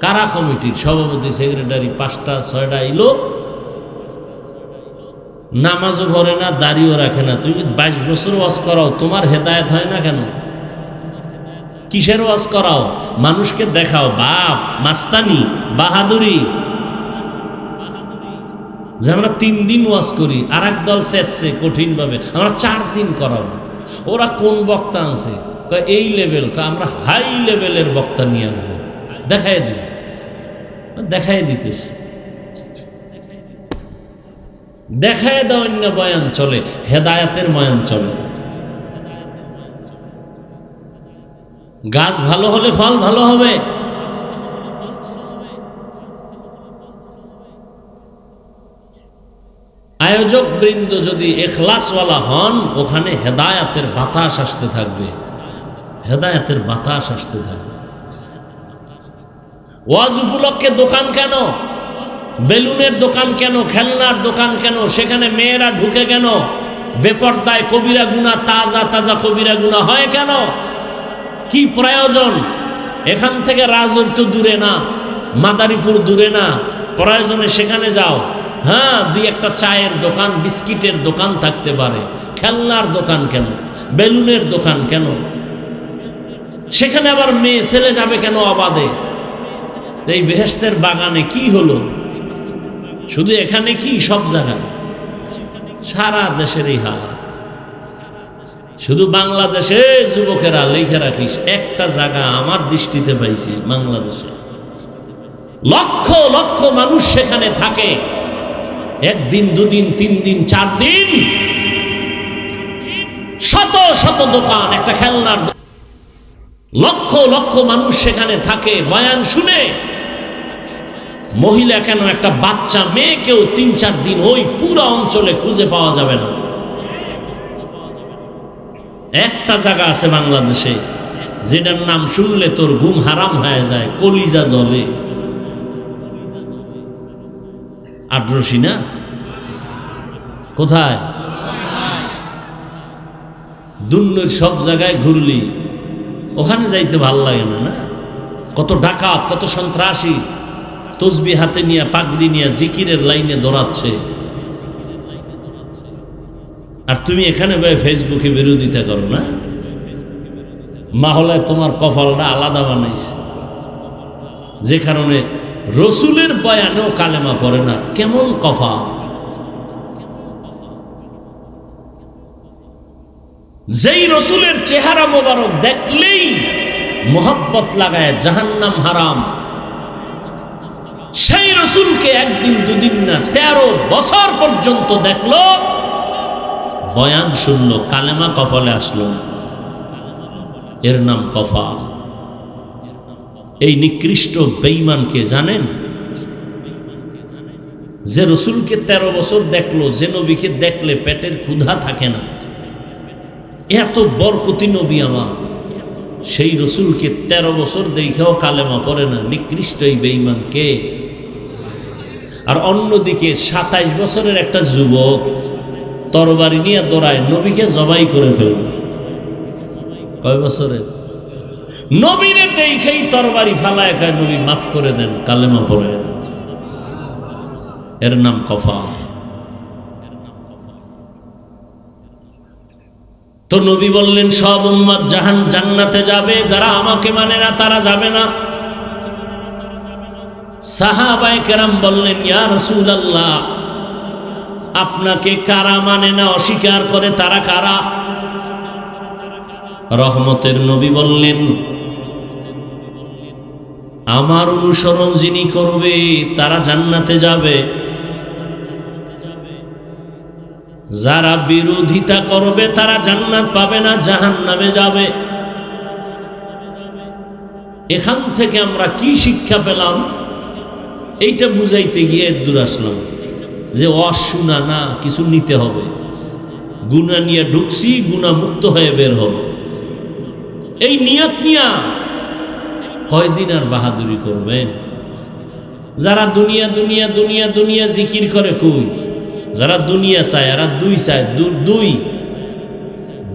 কারা কমিটির? সভাপতি, সেক্রেটারি, 5টা 6টা এলো। নামাজও পড়ে না, দাড়িও রাখে না। তুমি 22 বছর ওয়াজ করাও, তোমার হেদায়েত হয় না কেন? কিসের ওয়াজ করাও? মানুষকে দেখাও বাপ, মাস্তানি, বাহাদুরি। যে আমরা 3 দিন ওয়াজ করি, আর এক দল চেয়েছে কঠিনভাবে আমরা 4 দিন করাবো। ওরা কোন বক্তা আছে? এই লেভেল। আমরা হাই লেভেলের বক্তা নিয়ে আসবো, দেখাই দিব। দেখাই দিতেছে, দেখাই দাও। অন্য বয়ান চলে, হেদায়েতের বয়ান চলে। গাছ ভালো হলে ফল ভালো হবে। আয়োজক বৃন্দ যদি ইখলাসওয়ালা হন, ওখানে হেদায়েতের বাতাস আসতে থাকবে, হেদায়েতের বাতাস আসতে থাকবে। ওয়াজ উপলক্ষে দোকান কেন? বেলুনের দোকান কেন? খেলনার দোকান কেন? সেখানে মেয়েরা ঢুকে কেন? বেপরদায় কবিরা গুনাহ, তাজা তাজা কবিরা গুনাহ হয় কেন? কি প্রয়োজন? এখান থেকে রাজৌর তো দূরে না, মাদারীপুর দূরে না, প্রয়োজনে সেখানে যাও। হ্যাঁ, 2-1টা চায়ের দোকান, বিস্কিটের দোকান থাকতে পারে। খেলনার দোকান কেন? বেলুনের দোকান কেন? সেখানে আবার মেয়ে ছেলে যাবে কেন অবাধে? এই বেহেশতের বাগানে কি হলো? শুধু এখানে কি, সব জায়গায়, সারা দেশেরই হাল। শুধু বাংলাদেশে যুবকেরা লেখে রাখিস, একটা জায়গা আমার দৃষ্টিতে পাইছি, বাংলাদেশে লক্ষ লক্ষ মানুষ সেখানে থাকে। 1 দিন 2 দিন 3 দিন 4 দিন, শত শত দোকান, একটা খেলনার, লক্ষ লক্ষ মানুষ সেখানে থাকে বয়ান শুনে। মহিলা কেন, একটা বাচ্চা মেয়েকেও 3-4 দিন ওই পুরো অঞ্চলে খুঁজে পাওয়া যাবে না। একটা জায়গা আছে বাংলাদেশে যেটার নাম শুনলে তোর ঘুম হারাম হয়ে যায়, কলিজা জ্বলে। আটরসি না? কোথায়? দুনিয়ার সব জায়গায় ঘুরলি, ওখানে যাইতে ভাল লাগে না? না, কত ডাকাত, কত সন্ত্রাসী তসবি হাতে নিয়ে, পাগড়ি নিয়ে জিকিরের লাইনে দৌড়াচ্ছে। আর তুমি এখানে ফেসবুকে বিরোধিতা করো না? মাহলায় তোমার কপালটা আলাদা বানাইছে, যে কারণে রসুলের বয়ানেও কালেমা পড়ে না। কেমন কফা! যেই রসুলের চেহারা মোবারক দেখলেই মোহাব্বত লাগায় জাহান্নাম হারাম, সেই রসুলকে 1 দিন 2 দিন না 13 বছর পর্যন্ত দেখলো, বয়ান শুনলো, কালেমা কপালে আসলো, এর নাম কফা। এই নিকৃষ্ট বেঈমানকে জানেন? যে রসুলকে 13 বছর দেখলো, যে নবীকে দেখলে পেটের ক্ষুধা থাকে না, এত বরকতি নবী আমার, সেই রসুলকে 13 বছর দেখেও কালেমা পড়ে না, নিকৃষ্ট এই বেঈমান কে? আর অন্যদিকে 27 বছরের একটা যুবক তরবারি নিয়ে দৌড়ায়, নবীকে জবাই করে ফেলবে। কয় বছরের? নবীরে দেখেই তরবারি ফালায়, কয় নবী মাফ করে দেন, কালেমা পড়ে। এর নাম কফার। তো নবী বললেন সব উম্মত জান্নাতে যাবে, যারা আমাকে মানে না তারা যাবে না। সাহাবায়ে কেরাম বললেন ইয়া রাসূলুল্লাহ, আপনাকে কারা মানে না, অস্বীকার করে, তারা কারা? রহমতের নবী বললেন আমার অনুসরণ যিনি করবে তারা জান্নাতে যাবে, যারা বিরোধিতা করবে তারা জান্নাত পাবে না, জাহান্নামে যাবে। এখান থেকে আমরা কি শিক্ষা পেলাম এইটা বুঝাইতে গিয়ে দূর আসলাম যে অশুনা না, কিছু নিতে হবে। গুনাহ নিয়ে ঢুকছি, গুনাহ মুক্ত হয়ে বের হব, এই নিয়ত নিয়া কয়দিন আর বাহাদুরি করবেন? যারা দুনিয়া দুনিয়া দুনিয়া দুনিয়া জিকির করে, কই যারা দুনিয়া চায়, এরা দুই চায়, দুই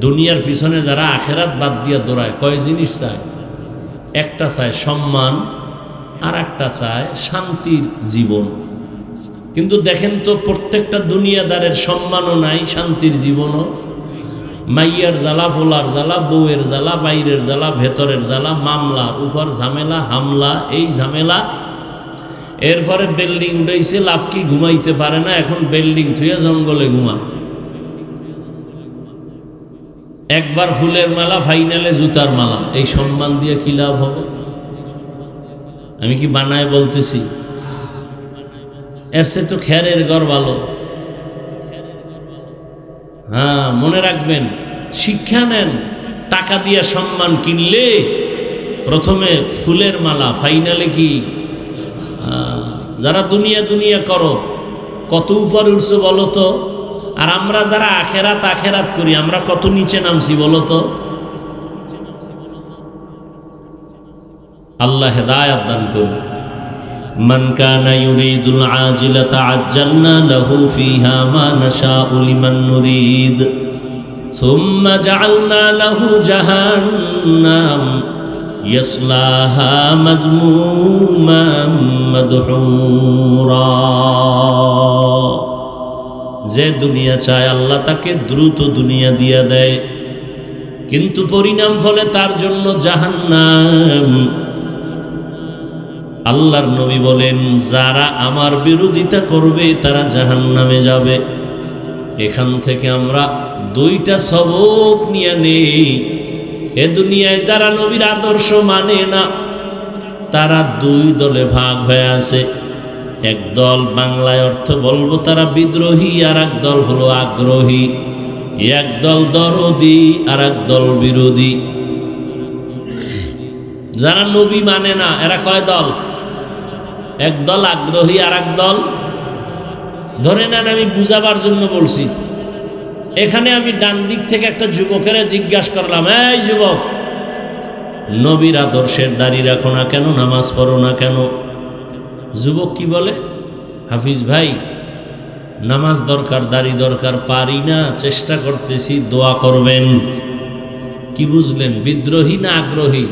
দুনিয়ার পিছনে যারা আখেরাত বাদ দিয়া দৌড়ায়, কয় জিনিস চায়? একটা চায় সম্মান, আর একটা চায় শান্তির জীবন। কিন্তু দেখেন তো প্রত্যেকটা দুনিয়াদারের সম্মানও নাই, শান্তির জীবনও। মাইয়ার জ্বালা, পোলার জ্বালা, বউয়ের জ্বালা, বাইরের জ্বালা, ভেতরের জ্বালা, মামলার উপর ঝামেলা, হামলা, এই ঝামেলা। এরপরে বিল্ডিং উঠাইছে, লাভ কি? ঘুমাইতে পারে না, এখন বিল্ডিং থুয়ে জঙ্গলে ঘুমায়। একবার ফুলের মালা, ফাইনালে জুতার মালা। এই সম্মান দিয়ে কি লাভ হবে? আমি কি বানায় বলতেছি? এর সে তো খেরের ঘর ভালো। হ্যাঁ, মনে রাখবেন, শিক্ষা নেন। টাকা দিয়ে সম্মান কিনলে প্রথমে ফুলের মালা, ফাইনালে কি? যারা দুনিয়া দুনিয়া করো, কত উপরে উঠছো বলো তো? আর আমরা যারা আখেরাত আখেরাত করি, আমরা কত নিচে নামছি বলো তো? আল্লাহ হেদায়াত দান করুন। মান কানা ইউরিদুল আজিলাতা আজ্জালনা লাহু ফিহা মা নাশাউ লিমান নুরিদ সুম্মা জাআলনা লাহু জাহান্নাম ইয়াসলাহা মাযমুমান মাদহুরা। যে দুনিয়া চায় আল্লাহ তাকে দ্রুত দুনিয়া দিয়া দেয়, কিন্তু পরিণাম ফলে তার জন্য জাহান্নাম। আল্লাহর নবী বলেন যারা আমার বিরোধিতা করবে তারা জাহান্নামে যাবে। এখান থেকে আমরা দুইটা সবক নিয়ে নেই। এ দুনিয়ায় যারা নবীর আদর্শ মানে না তারা দুই দলে ভাগ হয়ে আছে। এক দল, বাংলায় অর্থ বলবো তারা বিদ্রোহী, আর এক দল হলো আগ্রহী। এক দল দরদি, আর এক দল বিরোধী। যারা নবী মানে না এরা কয় দল? এক দল আগ্রহী, আর এক দল ধরে নেন। আমি বুঝাবার জন্য বলছি। এখানে আমি ডান দিক থেকে একটা যুবকের জিজ্ঞাসা করলাম, এই যুবক, নবীর আদর্শের দাড়ি রাখো না কেন, নামাজ পড়ো না কেন? যুবক কি বলে? হাফিজ ভাই, নামাজ দরকার, দাড়ি দরকার, পারি না, চেষ্টা করতেছি, দোয়া করবেন। কি বুঝলেন? বিদ্রোহী না আগ্রহী?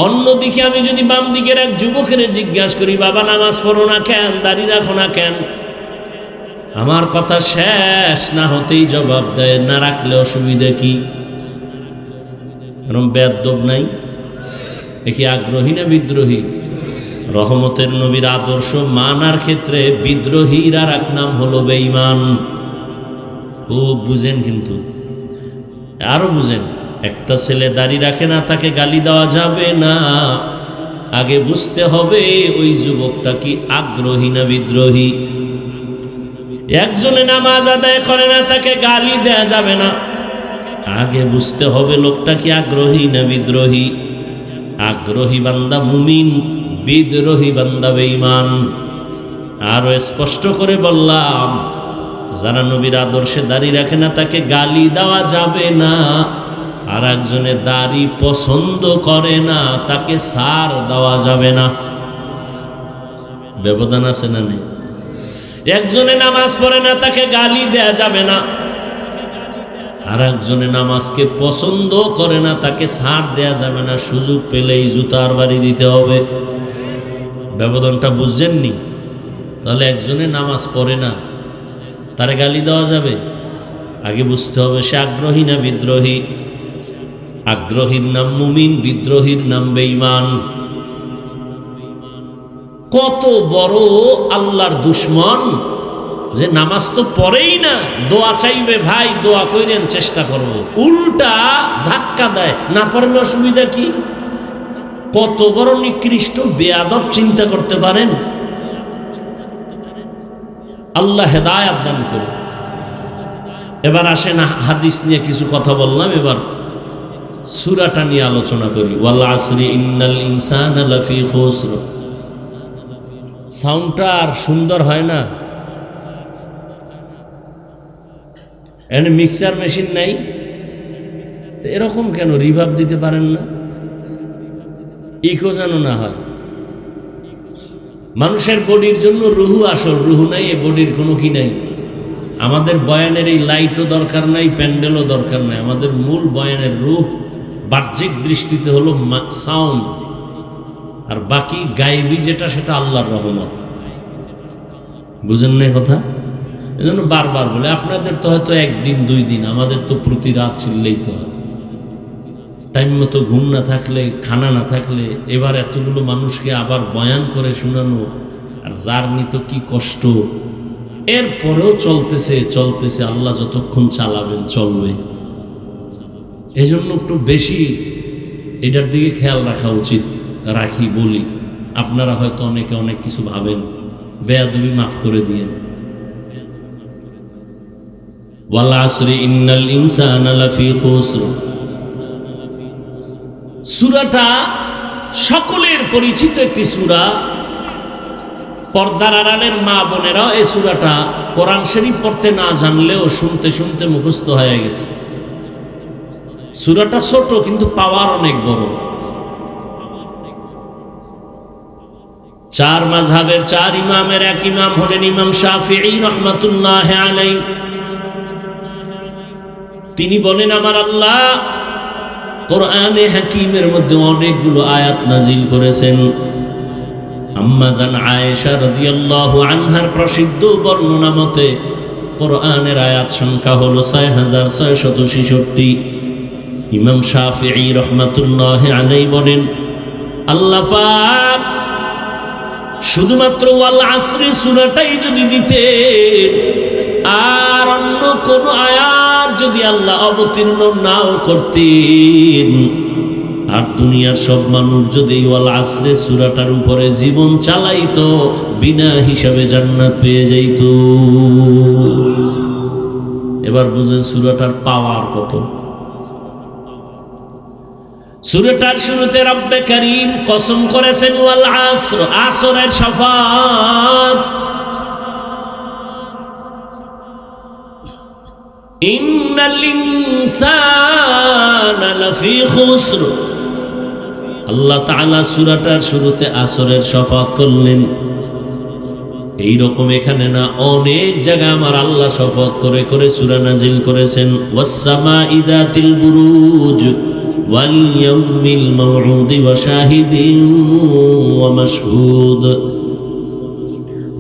অন্যদিকে আমি যদি বাম দিকের এক যুবকের জিজ্ঞাসা করি, বাবা নামাজ পড়ো না কেন, দাড়ি রাখো না কেন? আমার কথা শেষ না হতেই জবাব দেয়, না রাখলে অসুবিধা কি? এরকম বেয়াদব নাই? এ কি আগ্রহী না বিদ্রোহী? রহমতের নবীর আদর্শ মানার ক্ষেত্রে বিদ্রোহীর আর এক নাম হলো বেঈমান। খুব বুঝেন, কিন্তু আরো বুঝেন। একটা ছেলে দাড়ি রাখে না, তাকে গালি দেওয়া যাবে না। আগে বুঝতে হবে ওই যুবকটা কি আগ্রহী না বিদ্রোহী। একজনে নামাজ আদায় করে না, তাকে গালি দেয়া যাবে না। আগে বুঝতে হবে লোকটা কি আগ্রহী না বিদ্রোহী। আগ্রহী বান্দা মুমিন, বিদ্রোহী বান্দা বেঈমান। আরো স্পষ্ট করে বললাম, যারা নবীর আদর্শে দাড়ি রাখে না তাকে গালি দেওয়া যাবে না। আর একজনে দাড়ি পছন্দ করে না, তাকে ছাড় দেওয়া যাবে না। ব্যবধান আছে না নেই? একজনে নামাজ পড়ে না, তাকে গালি দেয়া যাবে না। আর একজনে নামাজকে পছন্দ করে না, তাকে ছাড় দেয়া যাবে না। সুযোগ পেলেই জুতার বাড়ি দিতে হবে। ব্যবধানটা বুঝছেননি? তাহলে একজনে নামাজ পড়ে না, তারে গালি দেওয়া যাবে? আগে বুঝতে হবে সে আগ্রহী না বিদ্রোহী। আগ্রহীর নাম মুমিন, বিদ্রোহীর নাম বেঈমান। কত বড় আল্লাহর দুশ্মন যে নামাজ তো পড়েই না, দোয়া চাইবে, ভাই দোয়া কইরেন চেষ্টা করব, উল্টা ধাক্কা দেয়, না পারলে অসুবিধা কি? কত বড় নিকৃষ্ট বেয়াদব চিন্তা করতে পারেন? আল্লাহ হেদায়াত দান করুন। এবার আসেন হাদিস নিয়ে কিছু কথা বললাম, এবার সূরাটা নিয়ে আলোচনা করি। ওয়াল আসরি ইন্নাল ইনসানা লাফি খুসর। সাউন্ডটা আর সুন্দর হয় না? এখানে মিক্সার মেশিন নাই, এরকম কেন রিভার্ব দিতে পারেন না? ইকো যেন না হয়। মানুষের বডির জন্য রুহু আসল, রুহু নাই, এই বডির কোনো কি নাই। আমাদের বয়ানের এই লাইটও দরকার নাই, প্যান্ডেলও দরকার নাই। আমাদের মূল বয়ানের রুহ বাহ্যিক দৃষ্টিতে হলো সাউন্ড, আর বাকি গায়েবী যেটা সেটা আল্লাহর রহমত। বুঝেন না কথা? এজন্য বারবার বলে, আপনাদের তো হয়তো একদিন দুই দিন, আমাদের তো প্রতি রাত চিল্লেই তো হয়। টাইম মতো ঘুম না থাকলে, খানা না থাকলে, এবার এতগুলো মানুষকে আবার বয়ান করে শোনানো, আর জার্নি তো কি কষ্ট। এরপরেও চলতেছে চলতেছে, আল্লাহ যতক্ষণ চালাবেন চলবে। এই জন্য একটু বেশি এটার দিকে খেয়াল রাখা উচিত, রাখি বলি। আপনারা হয়তো অনেকে অনেক কিছু ভাবেন, বেয়াদবি মাফ করে দিয়েন। ওয়াল আসরি ইন্নাল ইনসানা লাফি খুসর। সূরাটা সকলের পরিচিত একটি সূরা। পর্দার আড়ালের মা বোনেরা এই সূরাটা কোরআন শরীফ পড়তে না জানলেও শুনতে শুনতে মুখস্থ হয়ে গেছে। সূরাটা ছোট কিন্তু পাওয়ার অনেক বড়। চার মাযহাবের চার ইমামের এক ইমাম হলেন ইমাম শাফিঈ রাহমাতুল্লাহ আলাইহি। তিনি বলেন, আমার আল্লাহ কোরআনে হাকিমের মধ্যে অনেকগুলো আয়াত নাজিল করেছেন। আম্মা জান আয়েশা রাদিয়াল্লাহু আনহার প্রসিদ্ধ বর্ণনা মতে কোরআনের আয়াত সংখ্যা হলো ৬৬৬৬। ইমাম শাফিঈ রাহমাতুল্লাহ আলাইহি বলেন, আল্লাহ পাক শুধুমাত্র ওয়াল আসরি সূরাটাই যদি দিতে, আর অন্য কোন আয়াত যদি আল্লাহ অবতীর্ণ নাও করতেন, আর দুনিয়ার সব মানুষ যদি ওয়াল আসরে সূরাটার উপরে জীবন চালাইতো, বিনা হিসাবে জান্নাত পেয়ে যাইত। এবার বুঝেন সূরাটার পাওয়ার কত। সূরাটার শুরুতে রব্বে কারীম কসম করেছেন ওয়াল আসর, আসরের শাফাত। ইন্নাল ইনসানা লাফি খুসর। আল্লাহ তাআলা সূরাটার শুরুতে আসরের শপথ করলেন। এই রকম এখানে না, অনেক জায়গায় আমার আল্লাহ শপথ করে করে সূরা নাজিল করেছেন। ওয়াস সামাঈ যাতিল বুরুজ ওয়াল ইয়াউমিল মাউউদ ওয়া শাহিদিন ওয়া মাশহুদ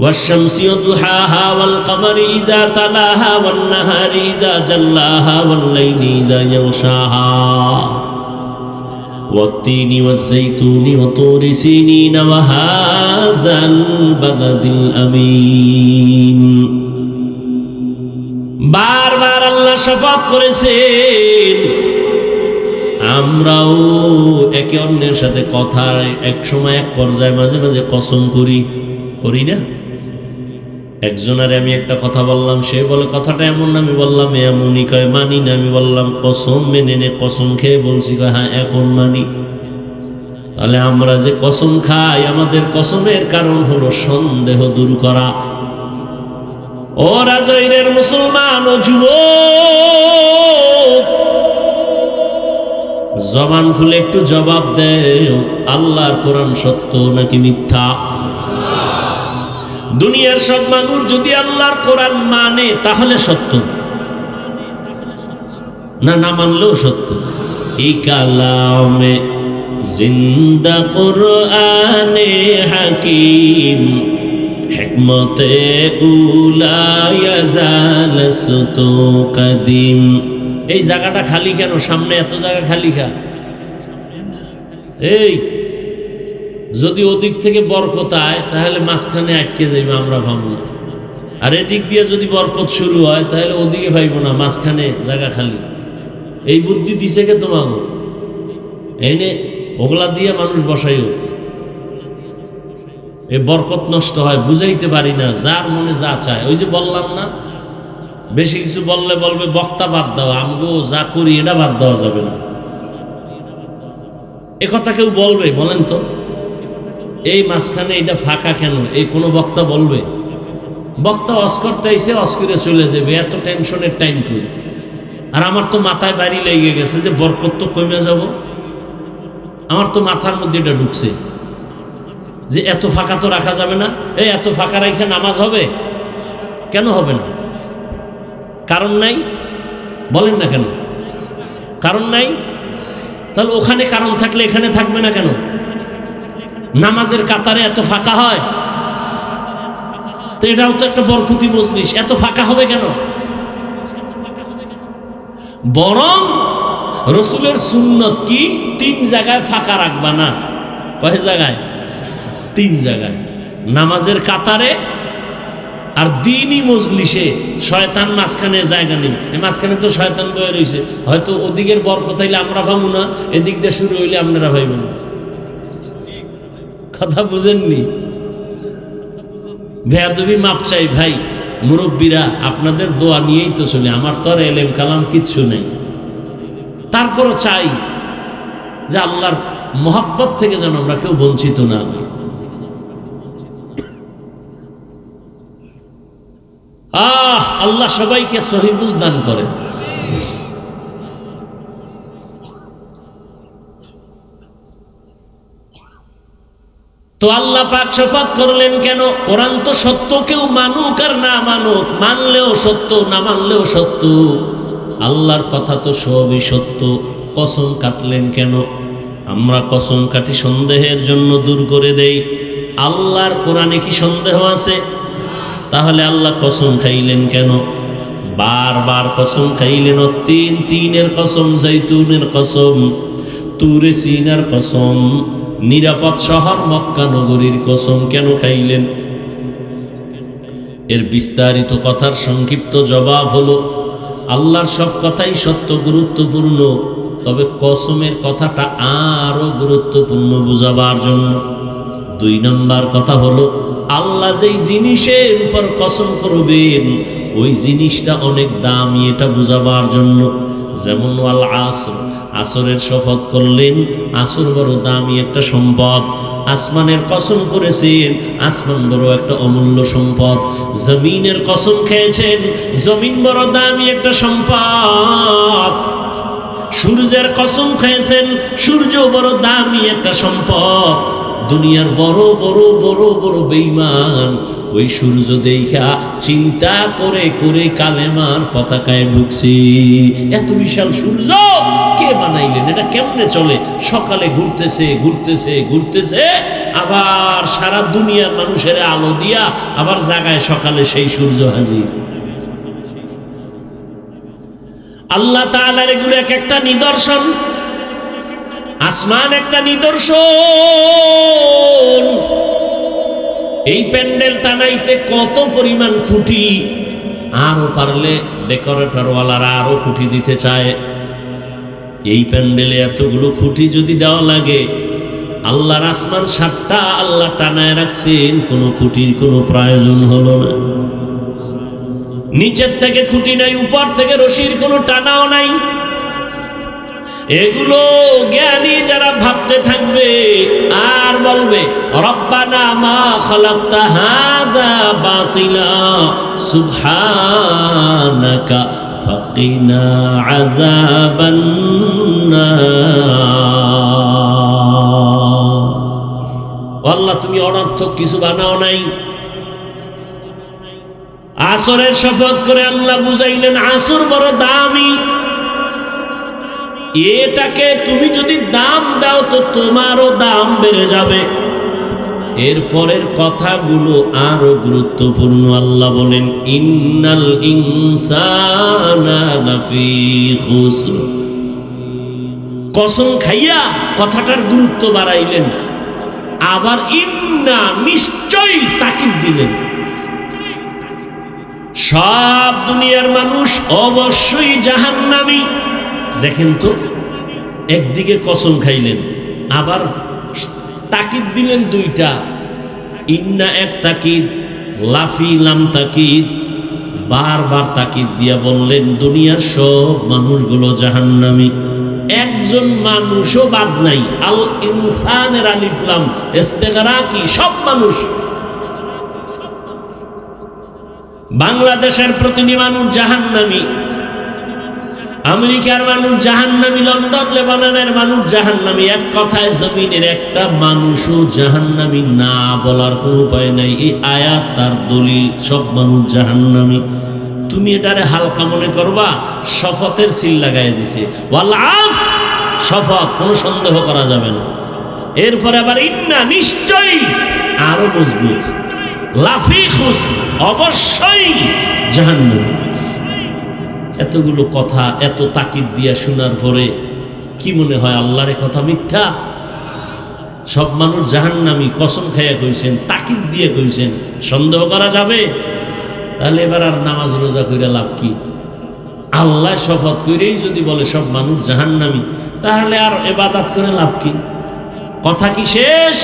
والشمس وضحاها والقمر إذا تلاها والنهار إذا جلاها والليل إذا يغشاها والتين والزيتون وطور سينين وهذا البلد الأمين। বারবার আল্লাহ শপথ করেছেন। আমরাও একে অন্যের সাথে কথা এক সময় এক পর্যায়ে মাঝে মাঝে কসম করি না? একজনের আমি একটা কথা বললাম, সে বলে কথাটা এমন না, আমি বললাম এমনই, কয় মানি না। আমি বললাম কসম মেনে নে, কসম খেয়ে বলছি, কয় হ্যাঁ এখন মানি। তাহলে আমরা যে কসম খাই, আমাদের কসমের কারণ হলো সন্দেহ দূর করা। ও রাজৈরের মুসলমান ও যুবক, জবান খুলে একটু জবাব দেও, আল্লাহর কোরআন সত্য নাকি মিথ্যা? দুনিয়ার সব মানুষ যদি আল্লাহর কোরআন মানে তাহলে সত্য, না না মানলেও সত্য। এই কালামে জিন্দা কুরআনে হাকিম হিকমতে উলা ইয়াজালসতু কাদিম। এই জায়গাটা খালি কেন? সামনে এত জায়গা খালি কা? এই যদি ওদিক থেকে বরকত আয় তাহলে মাঝখানে আটকে যাইবে, আমরা ভাবব না। আর এদিক দিয়ে যদি বরকত শুরু হয় তাহলে ওদিকে ভাইব না, মাঝখানে জায়গা খালি। এই বুদ্ধি দিছে কে তোমাকে? এনে ওগুলা দিয়ে মানুষ বসাইও, এই বরকত নষ্ট হয়, বুঝাইতে পারি না, যার মনে যা চায়। ওই যে বললাম না, বেশি কিছু বললে বলবে বক্তা বাদ দাও, আমগো যা করি এটা বাদ দেওয়া যাবে না। এ কথা কেউ বলবে? বলেন তো, এই মাঝখানে এটা ফাঁকা কেন? এই কোনো বক্তা বলবে? বক্তা অস করতে আইসে, অস করে চলে যাবে, এত টেনশনের টাইম কই? আর আমার তো মাথায় বাড়ি লেগে গেছে যে বরকত তো কমে যাব। আমার তো মাথার মধ্যে এটা ঢুকছে যে এত ফাঁকা তো রাখা যাবে না। এই এত ফাঁকা রাখে নামাজ হবে? কেন হবে না? কারণ নাই? বলেন না কেন কারণ নাই? তাহলে ওখানে কারণ থাকলে এখানে থাকবে না কেন? নামাজের কাতারে এত ফাঁকা হয়, তো এটাও তো একটা বরকতি মজলিস, এত ফাঁকা হবে কেন? বরং রসুলের সুন্নত কি 3 জায়গায় ফাঁকা রাখবা না। কয় জায়গায়? 3 জায়গায়। নামাজের কাতারে আর দ্বীনি মজলিসে। শয়তান মাঝখানে জায়গা নেই, এই মাঝখানে তো শয়তান বয়ে রয়েছে। হয়তো ওদিকের বরকত হইলে আমরা ভাবো না, এদিক দিয়ে শুরু হইলে আপনারা ভাইবেন না। কথা বুঝেননি? বেয়াদবি মাপ চাই ভাই, মুরব্বীরা আপনাদের দোয়া নিয়েই তো চলে। আমার তো আর এলেম কালাম কিচ্ছু নেই, তারপরও চাই যে আল্লাহর মহব্বত থেকে যেন আমরা কেউ বঞ্চিত না হই। আল্লাহ সবাইকে সহি বুঝ দান করেন। তো আল্লাহ পাক শপথ করলেন কেন? কোরআন তো সত্য, কেউ মানুক আর না মানুক, মানলেও সত্য না মানলেও সত্য। আল্লাহর কথা তো সবই সত্য। কসম কাটলেন কেন? আমরা কসম কাটি সন্দেহের জন্য, দূর করে দেই। আল্লাহর কোরআনে কি সন্দেহ আছে? তাহলে আল্লাহ কসম খাইলেন কেন? বারবার কসম খাইলেন। তিনের কসম, জৈতুনের কসম, তুরে সিনার কসম, নিরাপদ শহর মক্কা নগরীর কসম কেন খাইলেন? এর বিস্তারিত কথার সংক্ষিপ্ত জবাব হলো, আল্লাহর সব কথাই সত্য, গুরুত্বপূর্ণ, তবে কসমের কথাটা আরো গুরুত্বপূর্ণ বুঝাবার জন্য। 2 নম্বর কথা হলো, আল্লাহ যেই জিনিসের উপর কসম করবেন ওই জিনিসটা অনেক দামি, এটা বুঝাবার জন্য। যেমন ওয়াল আসর, আসরের শপথ করলেন, আসর বড় দামি একটা সম্পদ। আসমানের কসম করেছেন, আসমান বড় একটা অমূল্য সম্পদ। জমিনের কসম খেয়েছেন, জমিন বড় দামি একটা সম্পদ। সূর্যের কসম খেয়েছেন, সূর্য বড় দামি একটা সম্পদ। দুনিয়ার বড় বড় বড় বড় বেঈমান ওই সূর্য দেখা চিন্তা করে করে কালেমার পতাকায় ঢুকছি। এত বিশাল সূর্য কে বানাইলেন? এটা কেমনে চলে? সকালে ঘুরতেছে ঘুরতেছে ঘুরতেছে, আবার সারা দুনিয়ার মানুষের আলো দিয়া আবার জাগায় সকালে সেই সূর্য হাজির। আল্লাহ তাআলার এগুলো এক একটা নিদর্শন। আসমান একটা নিদর্শন। এই প্যান্ডেল টানাইতে কত পরিমাণ খুঁটি, আরো পারলে ডেকোরেটরওয়ালারা আরো খুঁটি দিতে চায়। এই প্যান্ডেলে এতগুলো খুঁটি যদি দেওয়া লাগে, আল্লাহর আসমান 7টা আল্লাহ টানায় রাখছেন, কোনো খুঁটির কোনো প্রয়োজন হলো না। নিচের থেকে খুঁটি নাই, উপর থেকে রশির কোনো টানাও নাই। এগুলো জ্ঞানী যারা ভাবতে থাকবে আর বলবে, রব্বানা মা খালাকতা হাযা বাতিলা সুবহানাকা ফাকিনা আযাবান নার। আল্লাহ তুমি অনর্থক কিছু বানাও নাই। আসরের শপথ করে আল্লাহ বুঝাইলেন, আসর বড় দামি। এটাকে তুমি যদি দাম দাও তো তোমারও দাম বেড়ে যাবে। এরপরের কথাগুলো আরো গুরুত্বপূর্ণ। আল্লাহ বলেন ইন্নাল ইনসানা লাফি খুসর। কসম খাইয়া কথাটার গুরুত্ব বাড়াইলেন, আবার ইন্না নিশ্চয়ই তাকিদ দিলেন। সব দুনিয়ার মানুষ অবশ্যই জাহান্নামী। দেখেন তো, একদিকে কসম খাইলেন, আবার তাকিদ দিলেন দুইটা। ইন্না এক তাকিদ, লাফি লাম তাকিদ, বারবার তাকিদ দিয়া বললেন দুনিয়ার সব মানুষগুলো জাহান্নামী, একজন মানুষও বাদ নাই। আল ইনসানের আলিফ লাম ইস্তেগরাকি, সব মানুষ। বাংলাদেশের প্রতিটি মানুষ জাহান্নামী, আমেরিকার মানুষ জাহান্নামী, লন্ডন লেবাননের মানুষ জাহান্নামী। এক কথায় জমিনের একটা মানুষও জাহান্নামী না বলার কোনো উপায় নাই। এই আয়াত তার দলিল, সব মানুষ জাহান্নামী। তুমি এটারে হালকা মনে করবা, শপথের সিল লাগাই দিছে, ওয়াল আসর, শপথ, কোনো সন্দেহ করা যাবে না। এরপরে আবার ইন্না নিশ্চয়ই, আরো মজবুত, লাফি খুসর, অবশ্যই জাহান্নামী। এতগুলো কথা এত তাকিদ দিয়া শোনার পরে কি মনে হয় আল্লাহর কথা মিথ্যা? সব মানুষ জাহান্নামী কসম খাইয়া কইছেন, তাকিদ দিয়ে কইছেন, সন্দেহ করা যাবে? তাহলে এবার আর নামাজ রোজা কইরা লাভ কি? আল্লাহ শপথ কইরেই যদি বলে সব মানুষ জাহান্নামী, তাহলে আর ইবাদত করে লাভ কি? কথা কি শেষ?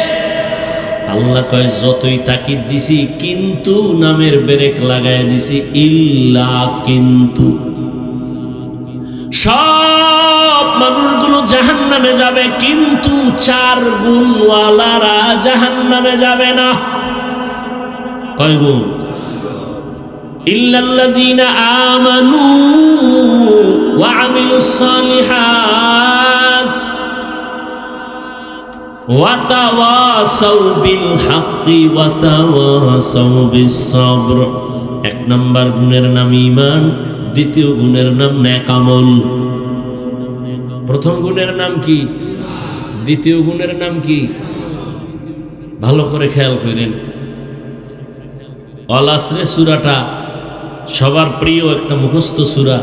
আল্লাহ কয় যতই তাকিদ দিছি, কিন্তু নামের ব্রেক লাগায় দিছি, ইল্লা কিন্তু। সব মানুষগুলো জাহান্নামে যাবে, কিন্তু 4 গুণওয়ালারা জাহান্নামে যাবে না। কয় গুণ? ইল্লাল্লাযীনা আমানু ওয়া আমিলুস সালিহাত ওয়া তাওয়াসাউ বিল হাক্কি ওয়া তাওয়াসাউ বিস সাবর। 1 নম্বর গুণের নাম ঈমান, দ্বিতীয় গুণের নাম নেক আমল। প্রথম গুণের নাম কি? দ্বিতীয় গুণের নাম কি? ভালো করে খেয়াল করেন। আল আসরে সূরাটা সবার প্রিয় একটা মুখস্থ সূরা।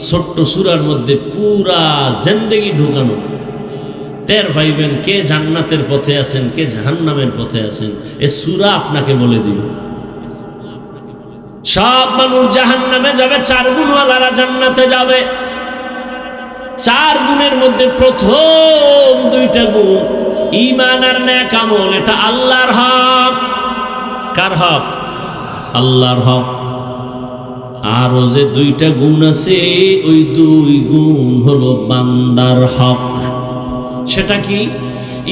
ছোট্ট সূরার মধ্যে পুরা জিন্দেগি ঢুকানো। টের পাইবেন কে জান্নাতের পথে আছেন, কে জাহান্নামের পথে আছেন। এ সূরা আপনাকে বলে দিবে। সব মানুষ জাহান্নামে যাবে, 4 গুণওয়ালারা জান্নাতে যাবে। 4 গুণের মধ্যে প্রথম 2টা গুণ ঈমান আর নেক আমল। এটা আল্লাহর হক। কার হক? আল্লাহর হক। আর যে 2টা গুণ আছে, ওই 2 গুণ হলো বান্দার হক। সেটা কি?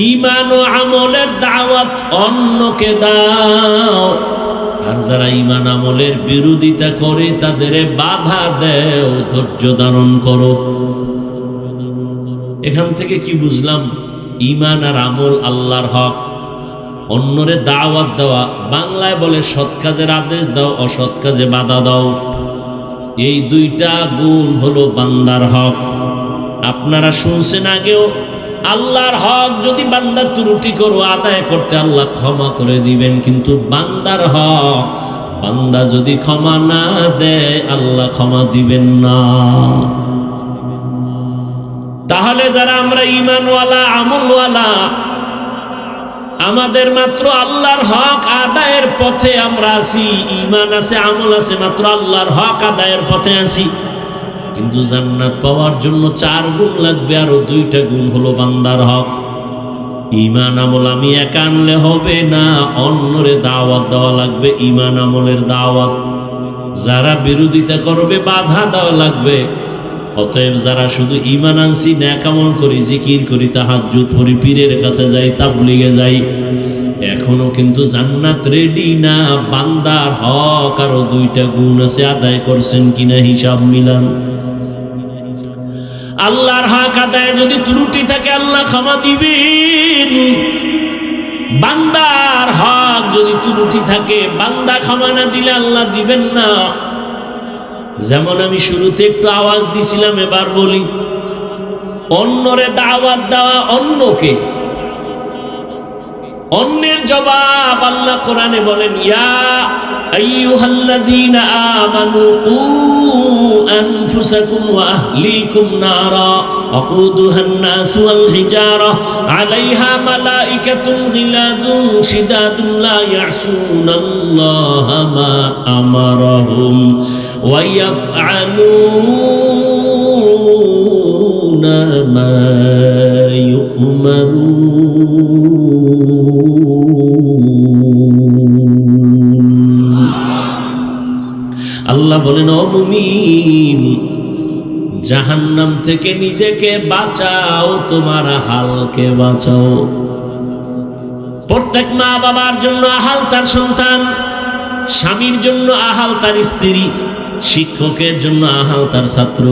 ঈমান ও আমলের দাওয়াত অন্যকে দাও, আর যারা ঈমান আমলের বিরোধিতা করে তাদের বাধা দেও, ধৈর্য ধারণ করো। এখান থেকে কি বুঝলাম? ঈমান আর আমল আল্লাহর হক, অন্যরে দাওয়াত দেওয়া। বাংলায় বলে সৎ কাজের আদেশ দাও, অসৎ কাজে বাধা দাও। এই 2টা গুণ হলো বান্দার হক। আপনারা শুনছেন আগেও, আল্লাহর হক যদি বান্দা ত্রুটি করো, আদায় করতে আল্লাহ ক্ষমা করে দিবেন, কিন্তু বান্দার হক বান্দা যদি ক্ষমা না দেয়, আল্লাহ ক্ষমা দিবেন না। তাহলে যারা আমরা ঈমানওয়ালা, আমলওয়ালা, আমাদের মাত্র আল্লাহর হক আদায়ের পথে আমরা আছি। ঈমান আছে, আমল আছে, মাত্র আল্লাহর হক আদায়ের পথে আছি। কিন্তু জান্নাত পাওয়ার জন্য 4 গুণ লাগবে, আরো 2টা গুণ হলো বান্দার হক। ঈমান আমল আমি একা আনলে হবে না, অন্যরে দাওয়াত দেওয়া লাগবে। ঈমান আমলের দাওয়াত, যারা বিরোধিতা করবে বাধা দেওয়া লাগবে। অতএব যারা শুধু ঈমান আনছি, নেক আমল করি, জিকির করি, তাহাজ্জুদ পড়ি, পীরের কাছে যাই, তাবলীগে যাই, এখনো কিন্তু জান্নাত রেডি না। বান্দার হক আরো 2টা গুণ আছে, আদায় করছেন কিনা হিসাব মিলান। আল্লাহর হক আদায় যদি ত্রুটি থাকে, আল্লাহ ক্ষমা দিবেন। বান্দার হক যদি ত্রুটি থাকে, বান্দা ক্ষমা না দিলে আল্লাহ দিবেন না। যেমন আমি শুরুতে একটু আওয়াজ দিছিলাম, এবার বলি, অন্যরে দাওয়াত দেওয়া, অন্যকে, অন্যের জবাব আল্লাহ কোরআনে বলেন, ইয়া আইয়ুহাল্লাযীনা আমানু কু আনফুসাকুম ওয়া আহলিকুম নারা ওয়াকুদুহান নাস ওয়াল হিজারা আলাইহা মালাইকাতুন গিলাযুন শিদাদুন লা ইয়াসুনাল্লাহা মা আমারাহুম ওয়া ইয়াফআলুনা মা ইউমারুন। আল্লাহ বলেন, ও মুমিন, জাহান্নাম থেকে নিজেকে বাঁচাও, তোমার আহালকে বাঁচাও। প্রত্যেক মা বাবার জন্য আহাল তার সন্তান, স্বামীর জন্য আহাল তার স্ত্রী, শিক্ষকের জন্য আহাল তার ছাত্র,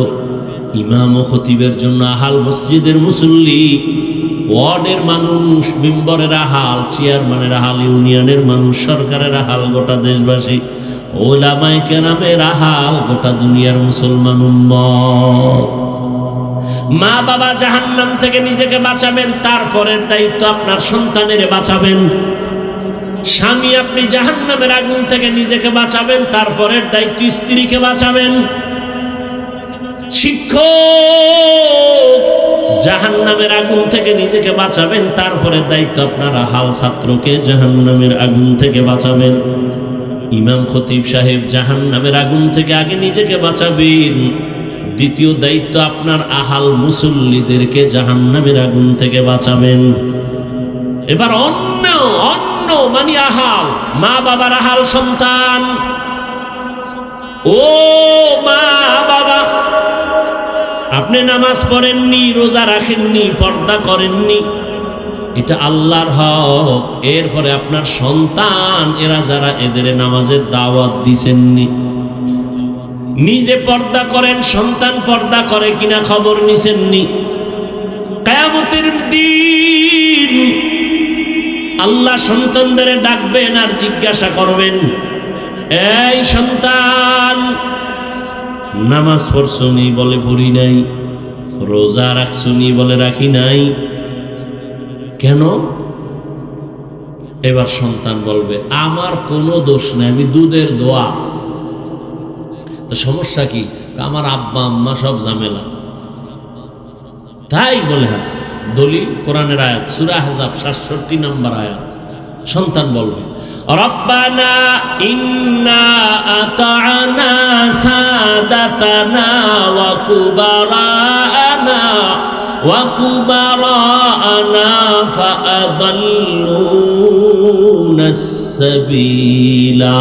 ইমাম ও খতিবের জন্য আহাল মসজিদের মুসল্লি, ওয়ার্ডের মানুষ, মেম্বরের আহাল, চেয়ারম্যানের আহাল, ইউনিয়নের মানুষ, সরকারের আহাল গোটা দেশবাসী, ওলামায়ে কেরামের আহাল গোটা দুনিয়ার মুসলমান উম্মত। মা বাবা জাহান্নাম থেকে নিজেকে বাঁচাবেন, তারপরের দায়িত্ব আপনার সন্তানের বাঁচাবেন। স্বামী, আপনি জাহান্নামের আগুন থেকে নিজেকে বাঁচাবেন, তারপরের দায়িত্ব স্ত্রীকে বাঁচাবেন। শিক্ষক, জাহান্নামের আগুন থেকে নিজেকে বাঁচাবেন, তারপরে দায়িত্ব আপনার আহাল ছাত্রকে জাহান্নামের আগুন থেকে বাঁচাবেন। ইমাম খতিব সাহেব, জাহান্নামের আগুন থেকে আগে নিজেকে বাঁচাবেন, দ্বিতীয় দায়িত্ব আপনার আহাল মুসল্লিদেরকে জাহান্নামের আগুন থেকে বাঁচাবেন। এবার অন্য মানে আহাল, মা বাবার আহাল সন্তান। ও মা বাবা, আপনি নামাজ পড়েননি, রোজা রাখেননি, পর্দা করেননি, এটা আল্লাহর হক। এরপরে আপনার সন্তান, এরা যারা, এদের নামাজের দাওয়াত দিছেননি। নিজে পর্দা করেন, সন্তান পর্দা করে কিনা খবর নিছেননি। কিয়ামতের দিন আল্লাহ সন্তানদের ডাকবেন আর জিজ্ঞাসা করবেন, এই সন্তান, নামাজ পড়ছনি? বলে পড়ি নাই। রোজা রাখছনি? বলে রাখি নাই। কেন? এবার সন্তান বলবে, আমার কোনো দোষ নাই, আমি দুধের দোয়া। তো সমস্যা কি? আমার আব্বা আম্মা সব ঝামেলা। তাই বলে, হ্যাঁ, দলিল কোরআনের আয়াত, সূরা আহজাব 67 নম্বর আয়াত। সন্তান বলবে, রব্বানা ইন্না আতা'না সাদাতানা ওয়া কুবারানা ফাআদাল্লুনা সাবিলা।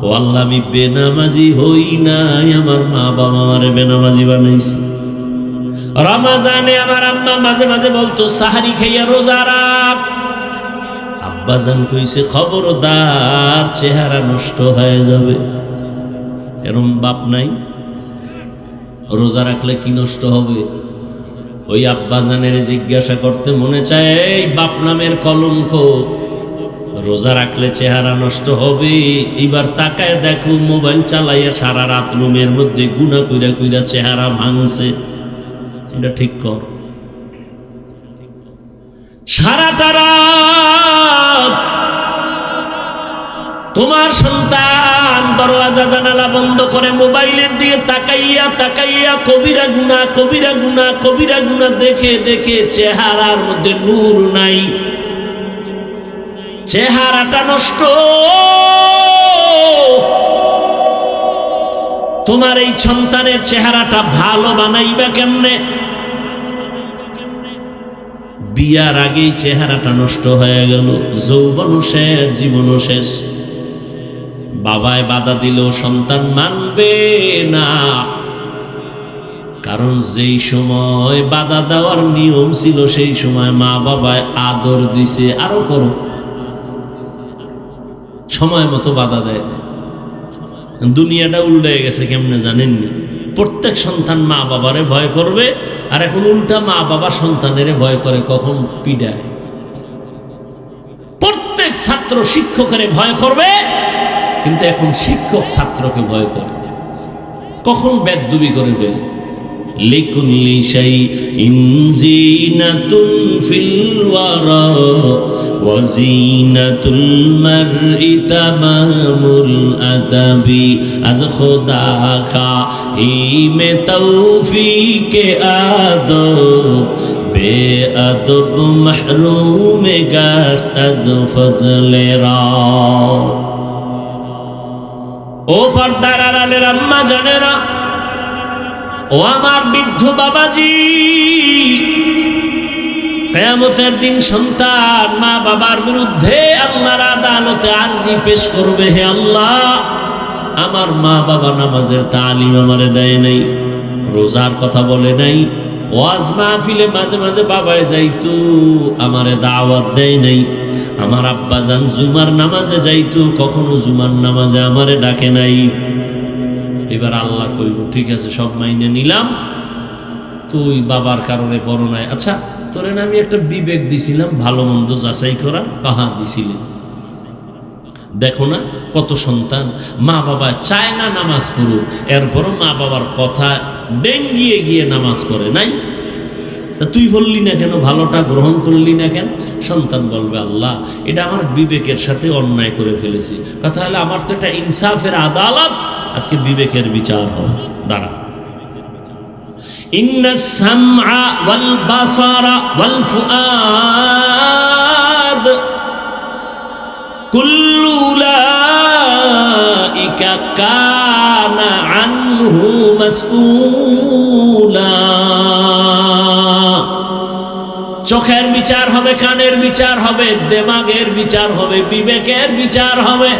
ও আল্লাহ, আমি বেনামাজি হই নাই, আমার মা বাবা আমারে বেনামাজি বানাইছে। রমজানে আমার আম্মা মাঝে মাঝে বলতো, সাহারি খাইয়া রোজা রাখ। আব্বাজান কইছে, খবরদার, চেহারা নষ্ট হয়ে যাবে। এরম বাপ নাই? রোজা রাখলে কি নষ্ট হবে? ওই আব্বাজানের জিজ্ঞাসা করতে মনে চায়, এই বাপ নামের কলঙ্ক, রোজা রাখলে চেহারা নষ্ট হবে? এবার তাকায় দেখো, মোবাইল চালাইয়া সারা রাত রুমের মধ্যে গুনা কইরা কইরা চেহারা ভাঙছে। এটা ঠিক কর। সারাটা রাত তোমার সন্তান দরওয়াজা জানালা বন্ধ করে মোবাইলের দিকে তাকাইয়া তাকাইয়া কবিরা গুনাহ, কবিরা গুনাহ, কবিরা গুনাহ দেখে দেখে চেহারার মধ্যে নূর নাই, চেহারাটা নষ্ট। তোমার এই সন্তানের চেহারাটা ভালো বানাইবা কেমনে? বিয়ার আগেই চেহারাটা নষ্ট হয়ে গেল, যৌবনও শেষ, জীবনও শেষ। বাবায় বাধা দিল, সন্তান মানবে না, কারণ যেই সময় বাধা দেওয়ার নিয়ম ছিল সেই সময় মা বাবায় আদর দিছে, আরো করো, সময় মতো বাধা দেয়। দুনিয়াটা উল্টে গেছে, কেমনে জানেননি? প্রত্যেক সন্তান মা বাবারে ভয় করবে, আর এখন উল্টা মা বাবা সন্তানের ভয় করে, কখন পিডায়। প্রত্যেক ছাত্র শিক্ষকের ভয় করবে, কিন্তু এখন শিক্ষক ছাত্রকে ভয় করে, কখন বেদবি করে ফেলে। লিকুল্লি শাইইন যিনাতুন ফিল ওয়ারা ওয়া যিনাতুল মারই তামামুল আদাবি আজ খোদা কা মে তৌফিকে আদব বেআদব মাহরুম গাশত আজ ফজলে রা। ও পর্দার আড়ালের আম্মা জানেরা, ও আমার বৃদ্ধ বাবাজি, কিয়ামতের দিন সন্তান মা বাবার বিরুদ্ধে আল্লাহর আদালতে আরজি পেশ করবে, হে আল্লাহ, আমার মা বাবা নামাজের তালিম আমারে দেয় নাই, রোজার কথা বলে নাই, ওয়াজ মাহফিলে মাঝে মাঝে বাবায় যাইতো আমারে দাওয়াত দেয় নাই, আমার আব্বা জান জুমার নামাজে যাইতো কখনো জুমার নামাজে আমারে ডাকে নাই। এবার আল্লাহ কইব ঠিক আছে সব মাইনে নিলাম, তুই বাবার কারণে বড় নাই, আচ্ছা তোরে না আমি একটা বিবেক দিছিলাম ভালো মন্দ যাচাই করা, কাহা দিছিলেন? দেখো না কত সন্তান মা বাবা চায় না নামাজ পড়ুক, এরপরও মা বাবার কথা ডেঙ্গিয়ে গিয়ে নামাজ পড়ে নাই। তা তুই বললি না কেন, ভালোটা গ্রহণ করলি না কেন? সন্তান বলবে আল্লাহ এটা আমার বিবেকের সাথে অন্যায় করে ফেলেছি। কথা হলো আমার তো এটা ইনসাফের আদালত, আজকে বিবেকের বিচার হয়। দাঁড়া, ইন্নাস সামআ ওয়াল বাসারা ওয়াল ফুআদ কুল্লু উলাইকা কানা আনহু মাসউলা। চোখের বিচার হবে, কানের বিচার হবে, দেমাগের বিচার হবে, বিবেকের বিচার হবে।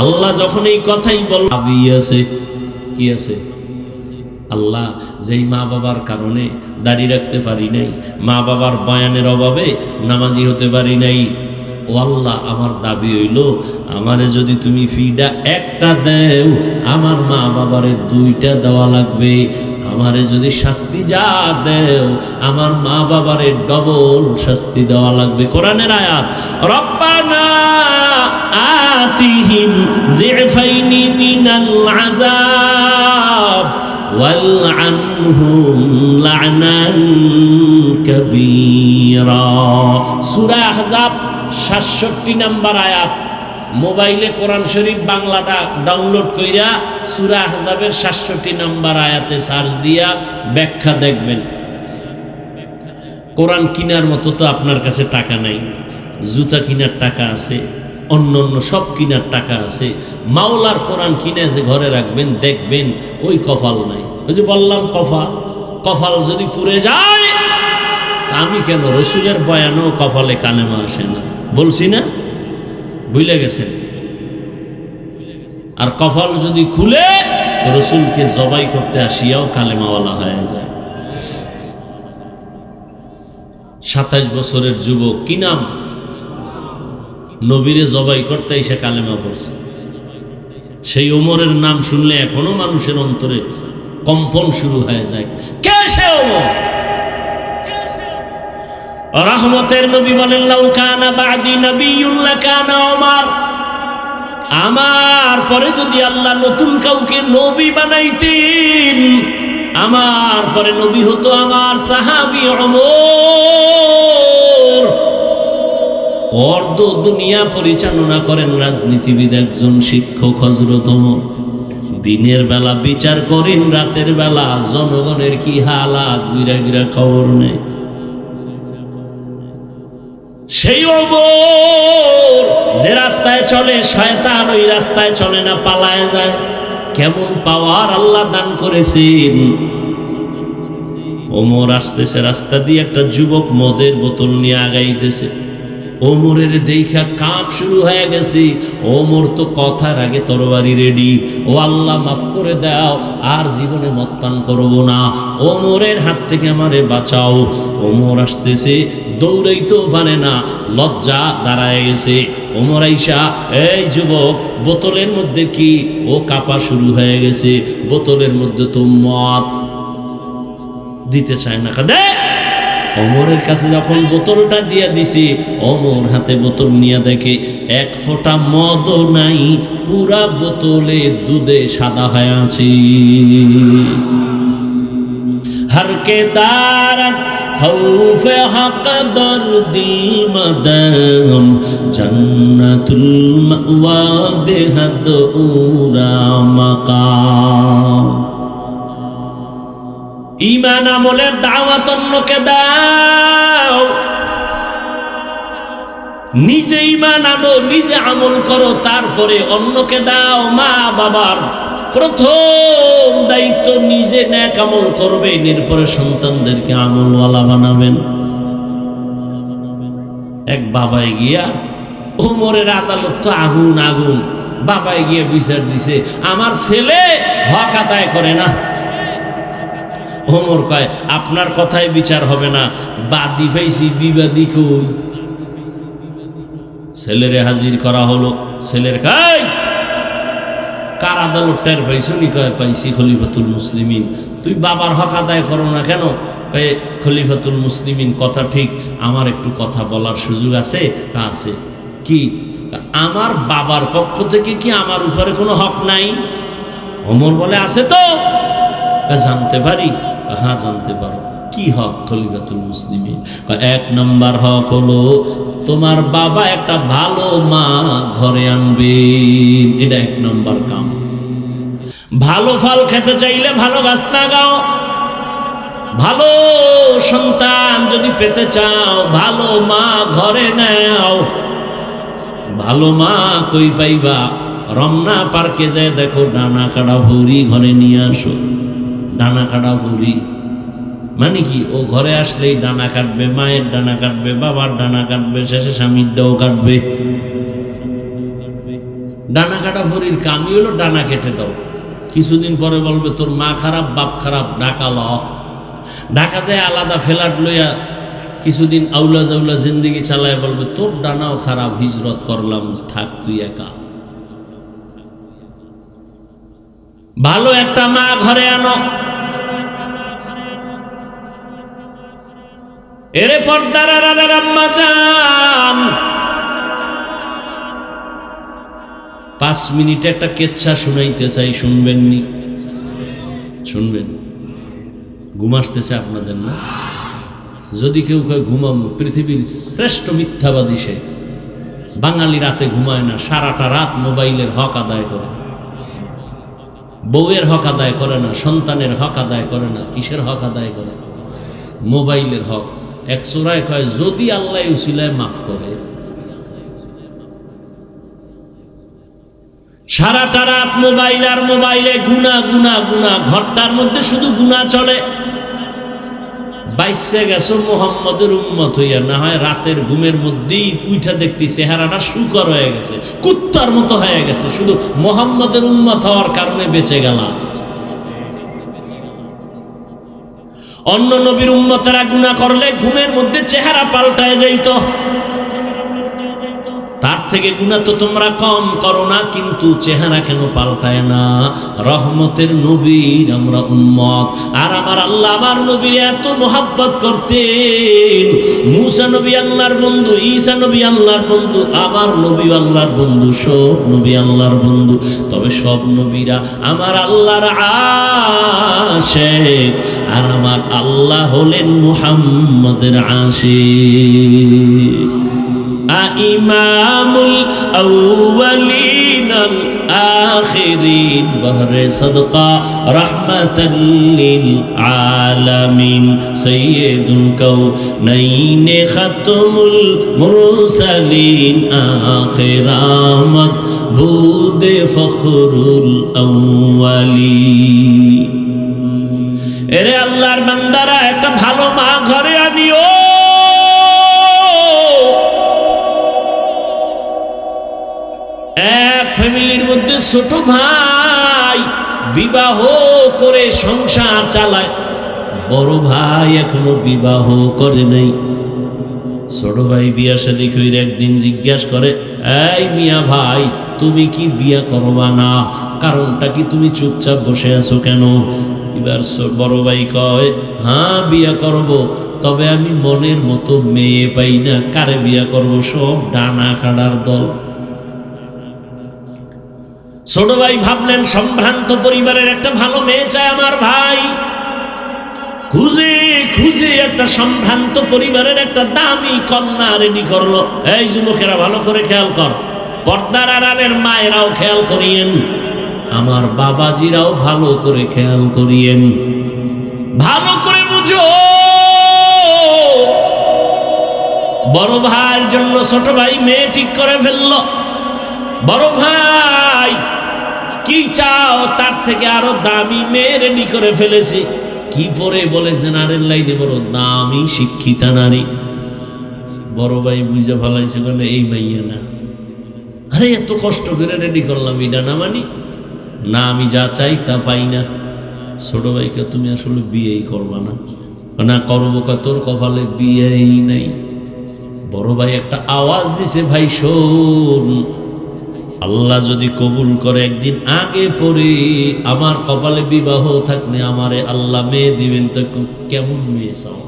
আল্লাহ যখন এই কথাই বলছে, কি আছে? আল্লাহ যেই মা বাবার কারণে দাড়ি রাখতে পারি নাই, মা বাবার বয়ানের অভাবে নামাজি হতে পারি নাই, ও আল্লাহ আমার দাবি হইল আমারে যদি তুমি ফিডা একটা দেও, আমার মা বাবারে দুইটা দেওয়া লাগবে। আমারে যদি শাস্তি যা দেও, আমার মা বাবারে ডবল শাস্তি দেওয়া লাগবে। কোরআনের আয়াত, রব্বানা আতিহিম যিফাইনি মিনাল আযাব ওয়ালআনহুম লা'নান কাবীরা। সূরা আহজাব ৬৭ নম্বর আয়াত। মোবাইলে কোরআন শরীফ বাংলাটা ডাউনলোড কইরা সূরা আহজাবের ৬৭ নম্বর আয়াতে সার্চ দিয়া ব্যাখ্যা দেখবেন। কোরআন কিনার মতো তো আপনার কাছে টাকা নাই, জুতা কিনার টাকা আছে, অন্য অন্য সব কিনার টাকা আছে, মাওলার কোরআন কিনে যে ঘরে রাখবেন দেখবেন ওই কপাল নাই। ওই যে বললাম কপাল যদি পুড়ে যায়, আমি কেন রসুলের বয়ানও কপালে কালেমা আসে না, বলছি না? ভুলে গেছেন? আর কপাল যদি খুলে তো রসুলকে জবাই করতে আসিয়াও কালেমাওয়ালা হয়ে যায়। ২৭ বছরের যুবক, কি নাম? নবীরে জবাই করতে এসে কালেমা পড়ছে। সেই ওমরের নাম শুনলে এখনো মানুষের অন্তরে কম্পন শুরু হয়ে যায়। কে সে ওমর? রহমতের নবী বলেন, লাউ কানা বাদি নাবিয়্যুন লাকানা ওমর। আমার পরে যদি আল্লাহ নতুন কাউকে নবী বানাইতেন, আমার পরে নবী হতো আমার সাহাবী ওমর। অর্ধ দুনিয়া পরিচালনা করেন রাজনীতিবিদ, একজন শিক্ষক হযরত ওমর। দিনের বেলা বিচার করেন, রাতের বেলা জনগণের কি হালাত গিরা গিরা খবর নেই। সেই ওমর যে রাস্তায় চলে শয়তান ওই রাস্তায় চলে না, পালায় যায়। কেমন পাওয়ার আল্লাহ দান করেছেন। ওমর আসতেছে রাস্তা দিয়ে, একটা যুবক মদের বোতল নিয়ে আগাইতেছে। ওমরের দেখা কাঁপ শুরু হয়ে গেছে। ওমর তো কথার আগে তরবারি রেডি, ও আল্লাহ মাফ করে দাও, আর জীবনে মদ পান করবো না, ওমরের হাত থেকে আমারে বাঁচাও। ওমর আসতেছে, দৌড়াইতেও পারে না, লজ্জা দাঁড়ায় গেছে। ওমর আইসা, এই যুবক বোতলের মধ্যে কি? ও কাঁপা শুরু হয়ে গেছে। বোতলের মধ্যে তো মদ, দিতে চায় না। দে। ওমরের কাছে যখন বোতলটা দিয়ে দিছি, ওমর হাতে বোতল নিয়ে দেখে এক ফোঁটা মদও নাই, পুরা বোতলে দুধে সাদা হয়ে আছে। हर के दारत खौफ हक दर दिल मदम जन्नतुल मअवा देहद उरा मकाम। ঈমান আমলের দাওয়াত অন্যকে দাও, নিজে ঈমান আনো, নিজে আমল করো, তারপরে অন্যকে দাও। মা বাবার প্রথম দায়িত্ব নিজে নেক আমল করবেন, এরপরে সন্তানদেরকে আমলওয়ালা বানাবেন। এক বাবায় গিয়া, ওমরের আদালত তো আগুন আগুন, বাবায় গিয়া বিচার দিছে, আমার ছেলে হক আদায় করে না। ওমর কয়, আপনার কথায় বিচার হবে না, বাদী পাইছি, বিবাদী কই? ছেলেরে হাজির করা হলো। ছেলের কয়, কার আদালত টের পাইছো? নি কয়, পাইছি খলিফাতুল মুসলিমিন। তুই বাবার হক আদায় করো না কেন? কয়, খলিফাতুল মুসলিমিন কথা ঠিক, আমার একটু কথা বলার সুযোগ আছে? আছে। কি? আমার বাবার পক্ষ থেকে কি আমার উপরে কোনো হক নাই? ওমর বলে, আছে তো। জানতে পারি? হ্যাঁ জানতে পারো। কি হক খলিফাতুল মুসলিমিন? এক নম্বর হক হলো তোমার বাবা একটা ভালো মা ঘরে আনবে, এটা এক নম্বর কাম। ভালো ফল খেতে চাইলে ভালো গাছ লাগাও, ভালো সন্তান যদি পেতে চাও ভালো মা ঘরে নাও। ভালো মা কই পাইবা? রমনা পার্কে যায় দেখো, ডানা কাটা ভুড়ি ঘরে নিয়ে আসো। ডানা কাটা ভুড়ি মানে কি? ও ঘরে আসলেই ডানা কাটবে, মায়ের ডানা কাটবে, বাবার ডানা কাটবে, শেষে স্বামীর ডাও কাটবে। ডানা কাটা ভুড়ির কামই হলো ডানা কেটে দাও। কিছুদিন পরে বলবে তোর মা খারাপ, বাপ খারাপ, ঢাকা ল। ঢাকা যায় আলাদা ফ্ল্যাট লইয়া কিছুদিন আউলা জাউলা জিন্দিগি চালায়, বলবে তোর ডানাও খারাপ, হিজরত করলাম, থাক তুই একা। ভালো একটা মা ঘরে আনো। এরে পর্দার আড়ালের আম্মা জান, 5 মিনিটে একটা কেচ্ছা শুনাইতে চাই, শুনবেন নি? শুনবেন? ঘুম আসতেছে আপনাদের না? যদি কেউ কয় ঘুমাবো, পৃথিবীর শ্রেষ্ঠ মিথ্যাবাদী সে। বাঙালি রাতে ঘুমায় না, সারাটা রাত মোবাইলের হক আদায় করে। বউয়ের হক আদায় করে না, সন্তানের হক আদায় করে না। কিসের হক আদায় করে? মোবাইলের হক। এক সূরায় কয়, যদি আল্লাহ উসিলায় মাফ করে। সারাটা রাত মোবাইল আর মোবাইলে গুনাহ গুনাহ গুনাহ, ঘরটার মধ্যে শুধু গুনাহ চলে। বাইসে গেছো মুহাম্মদের উম্মত হইয়া, না হয় রাতের ঘুমের মধ্যেই উঠা দেখতি চেহারাটা শুকর হয়ে গেছে, কুত্তার মতো হয়ে গেছে, শুধু মুহাম্মদের উম্মত হওয়ার কারণে বেঁচে গেলাম। অন্য নবীর উম্মতেরা গুনাহ করলে ঘুমের মধ্যে চেহারা পাল্টায় যাইত। তার থেকে গুনাহ তো তোমরা কম করো না, কিন্তু চেহারা কেন পাল্টায় না? রহমতের নবীর আমরা উম্মত, আর আমার আল্লাহ আমার নবীর এত মোহাব্বত করতেন। মুসা নবী আল্লাহর বন্ধু, ঈসা নবী আল্লাহর বন্ধু, আমার নবী আল্লাহর বন্ধু, সব নবী আল্লাহর বন্ধু। তবে সব নবীরা আমার আল্লাহর আশিক, আর আমার আল্লাহ হলেন মুহাম্মদের আশিক। ইমামুল আউয়ালিনাল আখিরিন, বহরে সদকা রাহমাতাল লিল আলামিন, সাইয়্যিদুল কাউনাইন খাতমুল মুরসালিন, আখিরামত বুদে ফখরুল আউয়ালিন। এরে আল্লাহর বান্দারা, একটা ভালো মা ঘরে আনিও। এক ফ্যামিলির মধ্যে ছোট ভাই বিবাহ করে সংসার চালায়, বড় ভাই এখনো বিবাহ করে নাই। ছোট ভাই বিয়া শাদী কইরা একদিন জিজ্ঞাসা করে, এই মিয়া ভাই, তুমি কি বিয়া করবা না? কারণটা কি? তুমি চুপচাপ বসে আছো কেন? এবার বড় ভাই কয়, হ্যাঁ বিয়া করব, তবে আমি মনের মতো মেয়ে পাই না। কারে বিয়া করব? সব ডানা কাটার দল। ছোট ভাই ভাবলেন সম্ভ্রান্ত পরিবারের একটা ভালো মেয়ে চায় আমার ভাই। খুঁজে খুঁজে একটা সম্ভ্রান্ত পরিবারের একটা দামি কন্যা রেডি করলো। এই যুবকেরা ভালো করে খেয়াল কর, পর্দার আড়ালের মায়েরাও খেয়াল করিয়েন, আমার বাবাজিরাও ভালো করে খেয়াল করিয়েন, ভালো করে বুঝো। বড় ভাইয়ের জন্য ছোট ভাই মেয়ে ঠিক করে ফেললো। বড় ভাই কি চাও, তার থেকে আরো দামি মেয়ে রেডি করে ফেলেছে। কি পরে বলেছে, নারীর লাইনে বড় দামি শিক্ষিতা নারী। বড় ভাই বুঝে ফেলাইছে, বলে এই মাইয়া না। আরে এত কষ্ট করে রেডি করলাম, এটা না মানি না, আমি যা চাই তা পাই না। ছোট ভাইকে তুমি আসলে বিয়েই করবা না। না করবো, তোর কপালে বিয়েই নাই। বড় ভাই একটা আওয়াজ দিছে, ভাই শোন, আল্লাহ যদি কবুল করে একদিন আগে পরে আমার কপালে বিবাহ থাকলে আমারে আল্লাহ মেয়ে দিবেন। তো কেমন মেয়ে চাও?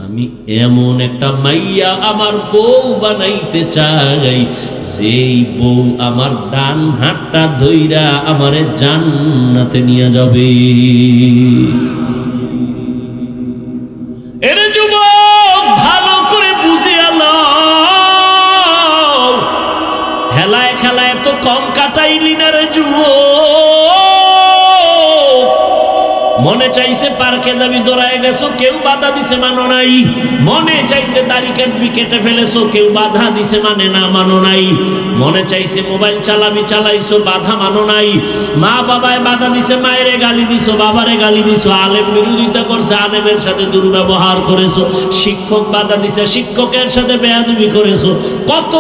আমি এমন একটা মাইয়া আমার বউ বানাইতে চাই, যেই বউ আমার ডান হাতটা ধইরা আমারে জান্নাতে নিয়ে যাবে। এর যুবক ভালো করে বুঝিয়া লও, খেলায় খেলায় তো কম কাটাইলি না রে যুবক। মনে চাইছে পার্কে যাবি, দৌড়ায় গেছো, কেউ বাধা দিছে মানো নাই। মনে চাইছে দাড়ি কাটবি, কেটে ফেলেছো, কেউ বাধা দিছে মানে না, মানো নাই। মনে চাইছে মোবাইল চালাবি, চালাইছো, বাধা মানো নাই। মা বাবায় বাধা দিছে, মায়েরে গালি দিছো, বাবারে গালি দিছো। আলেম বিরোধিতা করছে, আলেমের সাথে দুর্ব্যবহার করেছো। শিক্ষক বাধা দিছে, শিক্ষকের সাথে বেয়াদবি করেছো। কত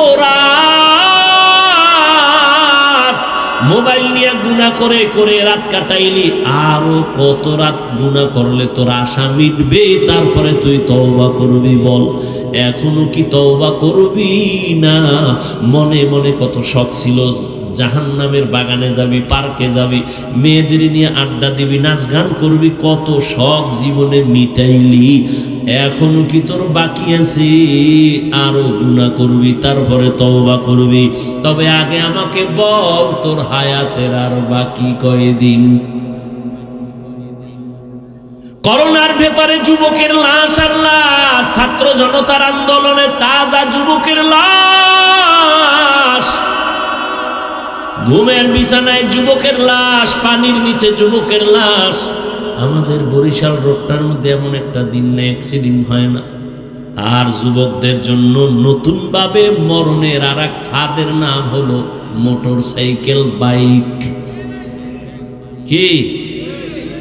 মোবাইল নিয়ে গুনাহ করে করে রাত কাটাইলি। আরো কত রাত গুনাহ করলে তোর আশা মিটবে? তারপরে তুই তওবা করবি, বল এখনো কি তওবা করবি না? মনে মনে কত শখ ছিল, জাহান্নামের বাগানে যাবি, পার্কে যাবি, মেয়েদের নিয়ে আড্ডা দিবি, নাচ গান করবি, কত শখ জীবনে মিটাইলি। এখনো কি তোর বাকি আছে? আরো গুনাহ করবি, তারপরে তওবা করবি। তবে আগে আমাকে বল, তোর হায়াতের আর বাকি কয়দিন? করোনার ভেতরে যুবকের লাশ আর লাশ, ছাত্র জনতার আন্দোলনে তাজা যুবকের লাশ, ঘুমের বিছানায় যুবকের লাশ, পানির নিচে যুবকের লাশ। আমাদের বরিশাল রোডটার মধ্যে এমন একটা দিন না অ্যাক্সিডেন্ট হয় না। আর যুবকদের জন্য নতুন ভাবে মরণের আর এক ফাঁদের নাম হলো মোটর সাইকেল, বাইক। কি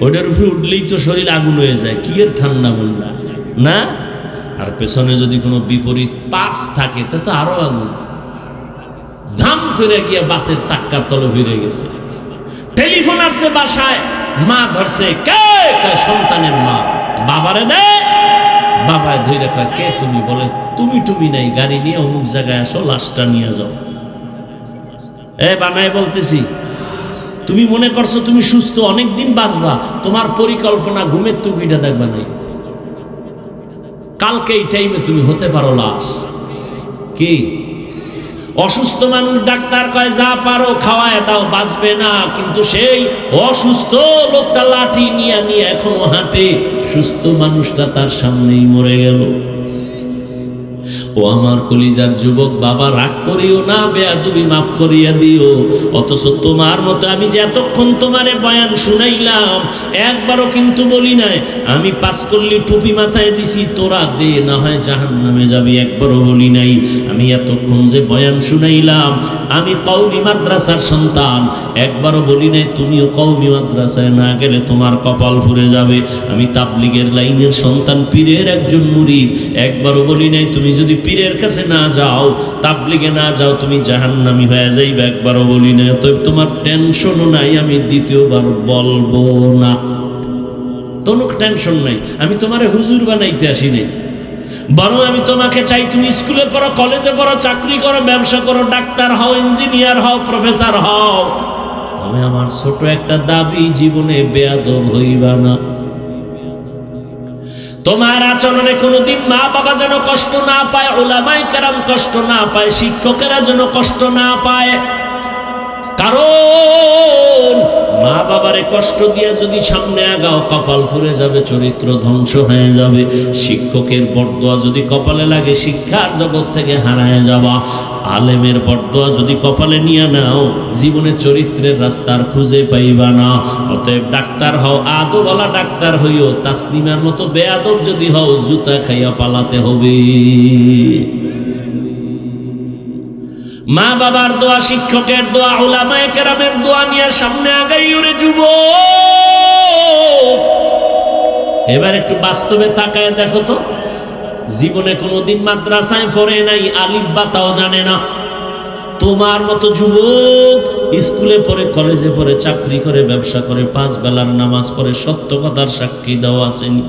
ওটার উপরে উঠলেই তো শরীর আগুন হয়ে যায়, কি এর ঠান্ডা বললা না? আর পেছনে যদি কোনো বিপরীত পাশ থাকে তা তো আরো আগুন। ধাম করে গিয়ে বাসের চাক্কার তলে ভিড়ে গেছে। টেলিফোন আসছে বাসায়, মা ধরছে, কে? সন্তানের মা। বাবারে দে। বাবায় ধরে কয়, কে তুমি? বলে তুমি নাই, গাড়ি নিয়ে অমুক জায়গায় আসো, লাশটা নিয়ে যাও। বানায় বলতেছি, তুমি মনে করছো তুমি সুস্থ, অনেকদিন বাঁচবা, তোমার পরিকল্পনা ঘুমের টুপিটা দেখবা নাই। কালকে এই টাইমে তুমি হতে পারো লাশ। কি অসুস্থ মানুষ, ডাক্তার কয় যা পারো খাওয়ায় দাও, বাঁচবে না। কিন্তু সেই অসুস্থ লোকটা লাঠি নিয়ে নিয়ে এখনো হাঁটে, সুস্থ মানুষটা তার সামনেই মরে গেল। ও আমার কলিজার যুবক, বাবা রাগ করিও না, বেয়াদবি মাফ করিয়া দিও। অথচ তোমার মতো আমি যে এতক্ষণ তোমারে বয়ান শুনাইলাম, একবারও কিন্তু বলি নাই আমি পাস করলি টুপি মাথায় দিছি, তোরা দে, না হয় জাহান্নামে যাবি, একবারও বলি নাই। আমি এতক্ষণ যে বয়ান শুনাইলাম, আমি কওমি মাদ্রাসার সন্তান, একবারও বলি নাই তুমিও কওমি মাদ্রাসায় না গেলে তোমার কপাল পুড়ে যাবে। আমি তাবলিগের লাইনের সন্তান, পীরের একজন মুরিদ, একবারও বলি নাই তুমি যদি পীরের কাছে না যাও, তাবলিগে না যাও, তুমি জাহান্নামী হয়ে যাইবে, একবারও বলি না। তো তোমার টেনশনও নাই, আমি দ্বিতীয়বার বলবো না, কোনো টেনশন নাই। আমি তোমারে হুজুর বানাইতে আসি নাই, বরং আমি তোমাকে চাই তুমি স্কুলে পড়ো, কলেজে পড়ো, চাকরি করো, ব্যবসা করো, ডাক্তার হও, ইঞ্জিনিয়ার হও, প্রফেসর হও। তবে আমার ছোট একটা দাবি, জীবনে বেয়াদব হইবা না। তোমার আচরণে কোনোদিন মা বাবা যেন কষ্ট না পায়, উলামায়ে কেরাম কষ্ট না পায়, শিক্ষকেরা যেন কষ্ট না পায়। কারণ মা বাবারে কষ্ট দিয়ে যদি সামনে আগাও কপাল পুড়ে যাবে, চরিত্র ধ্বংস হয়ে যাবে। শিক্ষকের বরদোয়া যদি কপালে লাগে শিক্ষার জগৎ থেকে হারায় যাবা। আলেমের বরদোয়া যদি কপালে নিয়ে নাও জীবনে চরিত্রের রাস্তার খুঁজে পাইবা না। অতএব ডাক্তার হও, আদবওয়ালা ডাক্তার হইও। তাসলিমার মতো বেয়াদব যদি হও জুতা খাইয়া পালাতে হবে। মা বাবার দোয়া, শিক্ষকের দোয়া, উলামায়ে কেরামের দোয়া নিয়ে সামনে আগাই ওরে যুবক। এবার একটু বাস্তবে তাকায় দেখো তো, জীবনে কোনোদিন মাদ্রাসায় পড়ে নাই, আলিফ বা তাও জানে না। তোমার মতো যুবক স্কুলে পড়ে, কলেজে পড়ে, চাকরি করে, ব্যবসা করে, 5 বেলার নামাজ পড়ে, সত্য কথার সাক্ষী দাও আসেনি।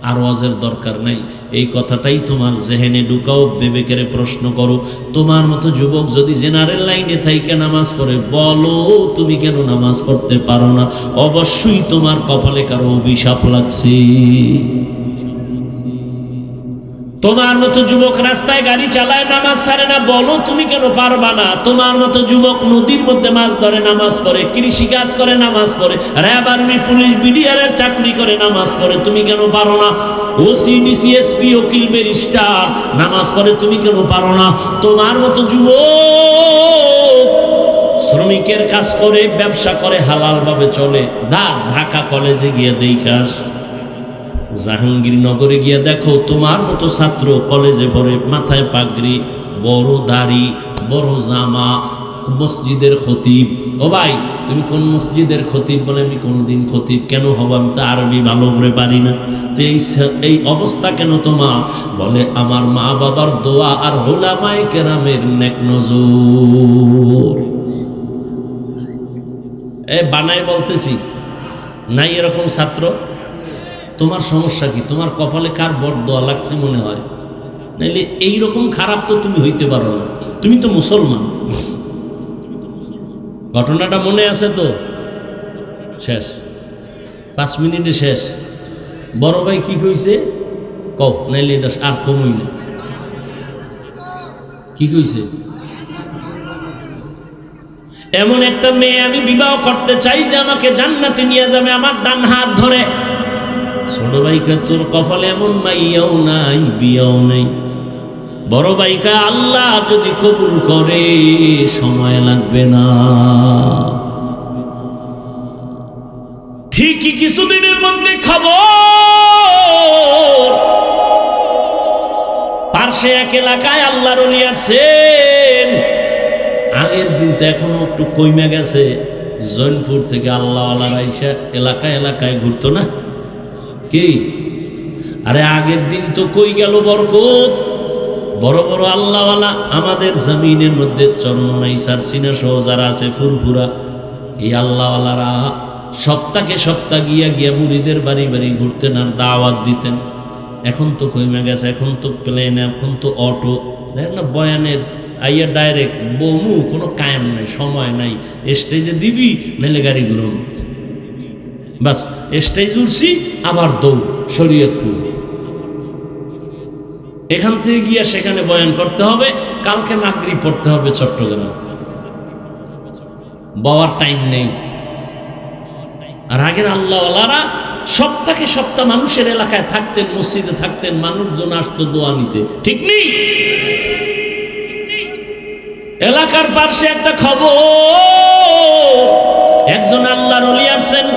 আর ওয়াজের দরকার নাই, এই কথাটাই তোমার জেহেনে ঢুকাও, বিবেকের প্রশ্ন করো। তোমার মতো যুবক যদি জেনারেল লাইনে থাইকে নামাজ পড়ে, বলো তুমি কেন নামাজ পড়তে পারো না? অবশ্যই তোমার কপালে কারো অভিশাপ লাগছে। তোমার মতো যুবক রাস্তায় গাড়ি চালায়, নামাজ ছাড়ে না, বলো তুমি কেন পারবা না? তোমার মতো যুবক নদীর মধ্যে মাছ ধরে, নামাজ পড়ে, কৃষি কাজ করে, নামাজ পড়ে, র্যাব, আর্মি, পুলিশ, বিডিআরের চাকরি করে, নামাজ পড়ে, তুমি কেন পারো না? ওসি, ডিসি, এসপি, উকিল, ব্যারিস্টার নামাজ পড়ে, তুমি কেন পারো না? তোমার মতো যুবক শ্রমিকের কাজ করে, ব্যবসা করে, হালাল ভাবে চলে, ঢাকা কলেজে গিয়ে দেখাস, জাহাঙ্গীরনগরে গিয়ে দেখো তোমার মতো ছাত্র কলেজে পড়ে, মাথায় পাগড়ি, বড় দাড়ি, বড় জামা, মসজিদের খতিব। ও ভাই তুমি কোন মসজিদের খতিব? বলে আমি কোনদিন খতিব কেন হব, আমি তো আরবি ভালো করে পারি না। তো এই অবস্থা কেন তোমার? বলে আমার মা বাবার দোয়া আর উলামায়ে কেরামের নেক নজর। বানাই বলতেছি নাই এরকম ছাত্র? তোমার সমস্যা কি? তোমার কপালে কার বরদোয়া লাগছে মনে হয়? নাইলে এইরকম খারাপ তো তুমি হইতে পারো না, তুমি তো মুসলমান। ঘটনাটা মনে আছে তো? শেষ 5 মিনিটে শেষ। বড় ভাই কি কইছে কও, নাইলে এটা আর কমই না। কি কইছে? এমন একটা মেয়ে আমি বিবাহ করতে চাই যে আমাকে জান্নাতে নিয়ে যাবে আমার ডান হাত ধরে। ছোট ভাইকে তোর কপালে এমন মাইয়াও নাই, বিয়াও নাই। বড় ভাইকা আল্লাহ যদি কবুল করে সময় লাগবে না, ঠিকই কিছুদিনের মধ্যে খবর পার্শ্বে এক এলাকায় আল্লাহর ওলি আছেন। আগের দিন তো এখনো একটু কইমে গেছে, জৈনপুর থেকে আল্লাহওয়ালারা আইসা এলাকায় এলাকায় ঘুরতো না কি? আরে আগের দিন তো কই গেল বরকত। বড় বড় আল্লাহওয়ালা আমাদের জমিনের মধ্যে চরমনাইসার সিনা সহ যারা আছে ফুরফুরা, এই আল্লাহওয়ালারা সপ্তাহে সপ্তাহ গিয়া গিয়া মুরিদের বাড়ি বাড়ি ঘুরতেন আর দাওয়াত দিতেন। এখন তো কইমে গেছে, এখন তো প্লেন, এখন তো অটো, দেখেন না বয়ানের আইয়া ডাইরেক্ট বমু, কোনো কায়েম নাই, সময় নাই। স্টেজে দিবি নাইলে গাড়ি ঘুরব, বাস স্টেজ উঠছি আবার দৌড় শরীয়তপুর। এখান থেকে গিয়া সেখানে বয়ান করতে হবে, কালকে মাগরিব পড়তে হবে চট্টগ্রাম, বাবার টাইম নেই। আর আগের আল্লাহওয়ালারা সপ্তাহে সপ্তাহ মানুষের এলাকায় থাকতেন, মসজিদে থাকতেন, মানুষজন আসতো দোয়া নিতে, ঠিক নেই? এলাকার পাশে একটা খবর, একজন আল্লাহর ওলি আছেন,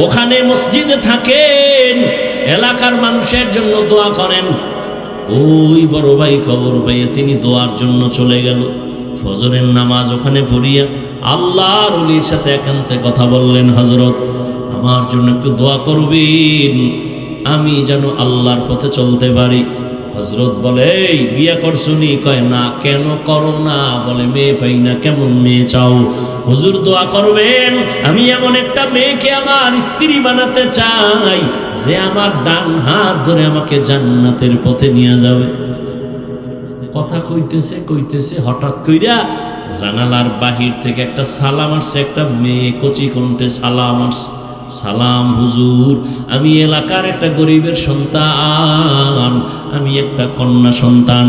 ওখানে মসজিদে থাকেন, এলাকার মানুষের জন্য দোয়া করেন। ওই বড় ভাই খবর পাইয়া তিনি দোয়ার জন্য চলে গেল। ফজরের নামাজ ওখানে পড়িয়া আল্লাহর ওলির সাথে একান্তে কথা বললেন, হযরত আমার জন্য একটু দোয়া করবেন, আমি যেন আল্লাহর পথে চলতে পারি। হযরত বলে এই বিয়া করছনি? কয় না। কেন করো না? বলে মেয়ে পাই না। কেমন মেয়ে চাও? হুজুর দোয়া করবেন, আমি এমন একটা মেয়েকে আমার স্ত্রী বানাতে চাই যে আমার ডান হাত ধরে আমাকে জান্নাতের পথে নিয়ে যাবে। কথা কইতেছে কইতেছে হঠাৎ কইরা জানালার বাহির থেকে একটা সালাম আসছে, একটা মেয়ে কচি কণ্ঠে সালাম আসছে। সালাম হুজুর, আমি এলাকার একটা গরিবের সন্তান, আমি একটা কন্যা সন্তান,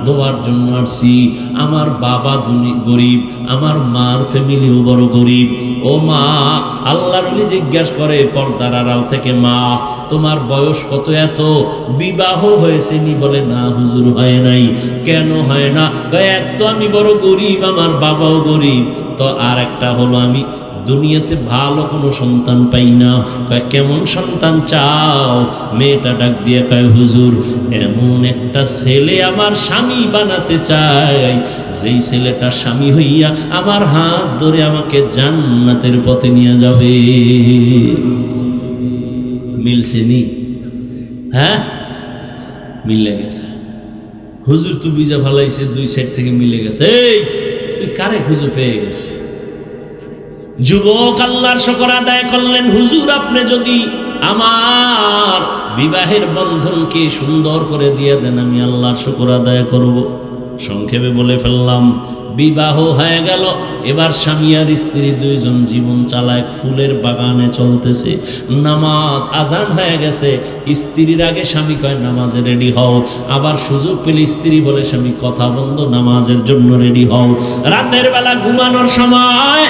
দোয়ার জন্য আসছি। আমার বাবা গরিব, আমার মার ফ্যামিলিও বড় গরিব। ও মা, আল্লাহর ওলি জিজ্ঞাসা করে পর্দার আড়াল থেকে, মা তোমার বয়স কত? এত, বিবাহ হয়েছে নি? বলে না হুজুর, হয় নাই। কেন হয় না? এক তো আমি বড় গরিব, আমার বাবাও গরিব, তো আর একটা হলো আমি দুনিয়াতে ভালো কোনো সন্তান পাই না। কেমন সন্তান চাও? মেয়েটা ডাক দিয়ে কয়, হুজুর এমন একটা ছেলে আমার স্বামী বানাতে চাই, যেই ছেলেটা স্বামী হইয়া আমার হাত ধরে আমাকে জান্নাতের পথে নিয়ে যাবে। মিলছে নি? হ্যাঁ, মিলে গেছে। হুজুর তুই বুঝা ভালাইছে, দুই সাইড থেকে মিলে গেছে। এই তুই কারে খুঁজে পেয়ে গেছে? যুবক আল্লাহর শুকর আদায় করলেন, হুজুর আপনি যদি আমার বিবাহের বন্ধনকে সুন্দর করে দিয়ে দেন, আমি আল্লাহর শুকর আদায় করব। সংক্ষেপে বলে ফেললাম, বিবাহ হয়ে গেল। এবার স্বামী আর স্ত্রী দুইজন জীবন চালায়, ফুলের বাগানে চলতেছে। নামাজ আজান হয়ে গেছে, স্ত্রীর আগে স্বামী কয় নামাজে রেডি হও। আবার সুযোগ পেলে স্ত্রী বলে, স্বামী কথা বন্ধ, নামাজের জন্য রেডি হও। রাতের বেলা ঘুমানোর সময়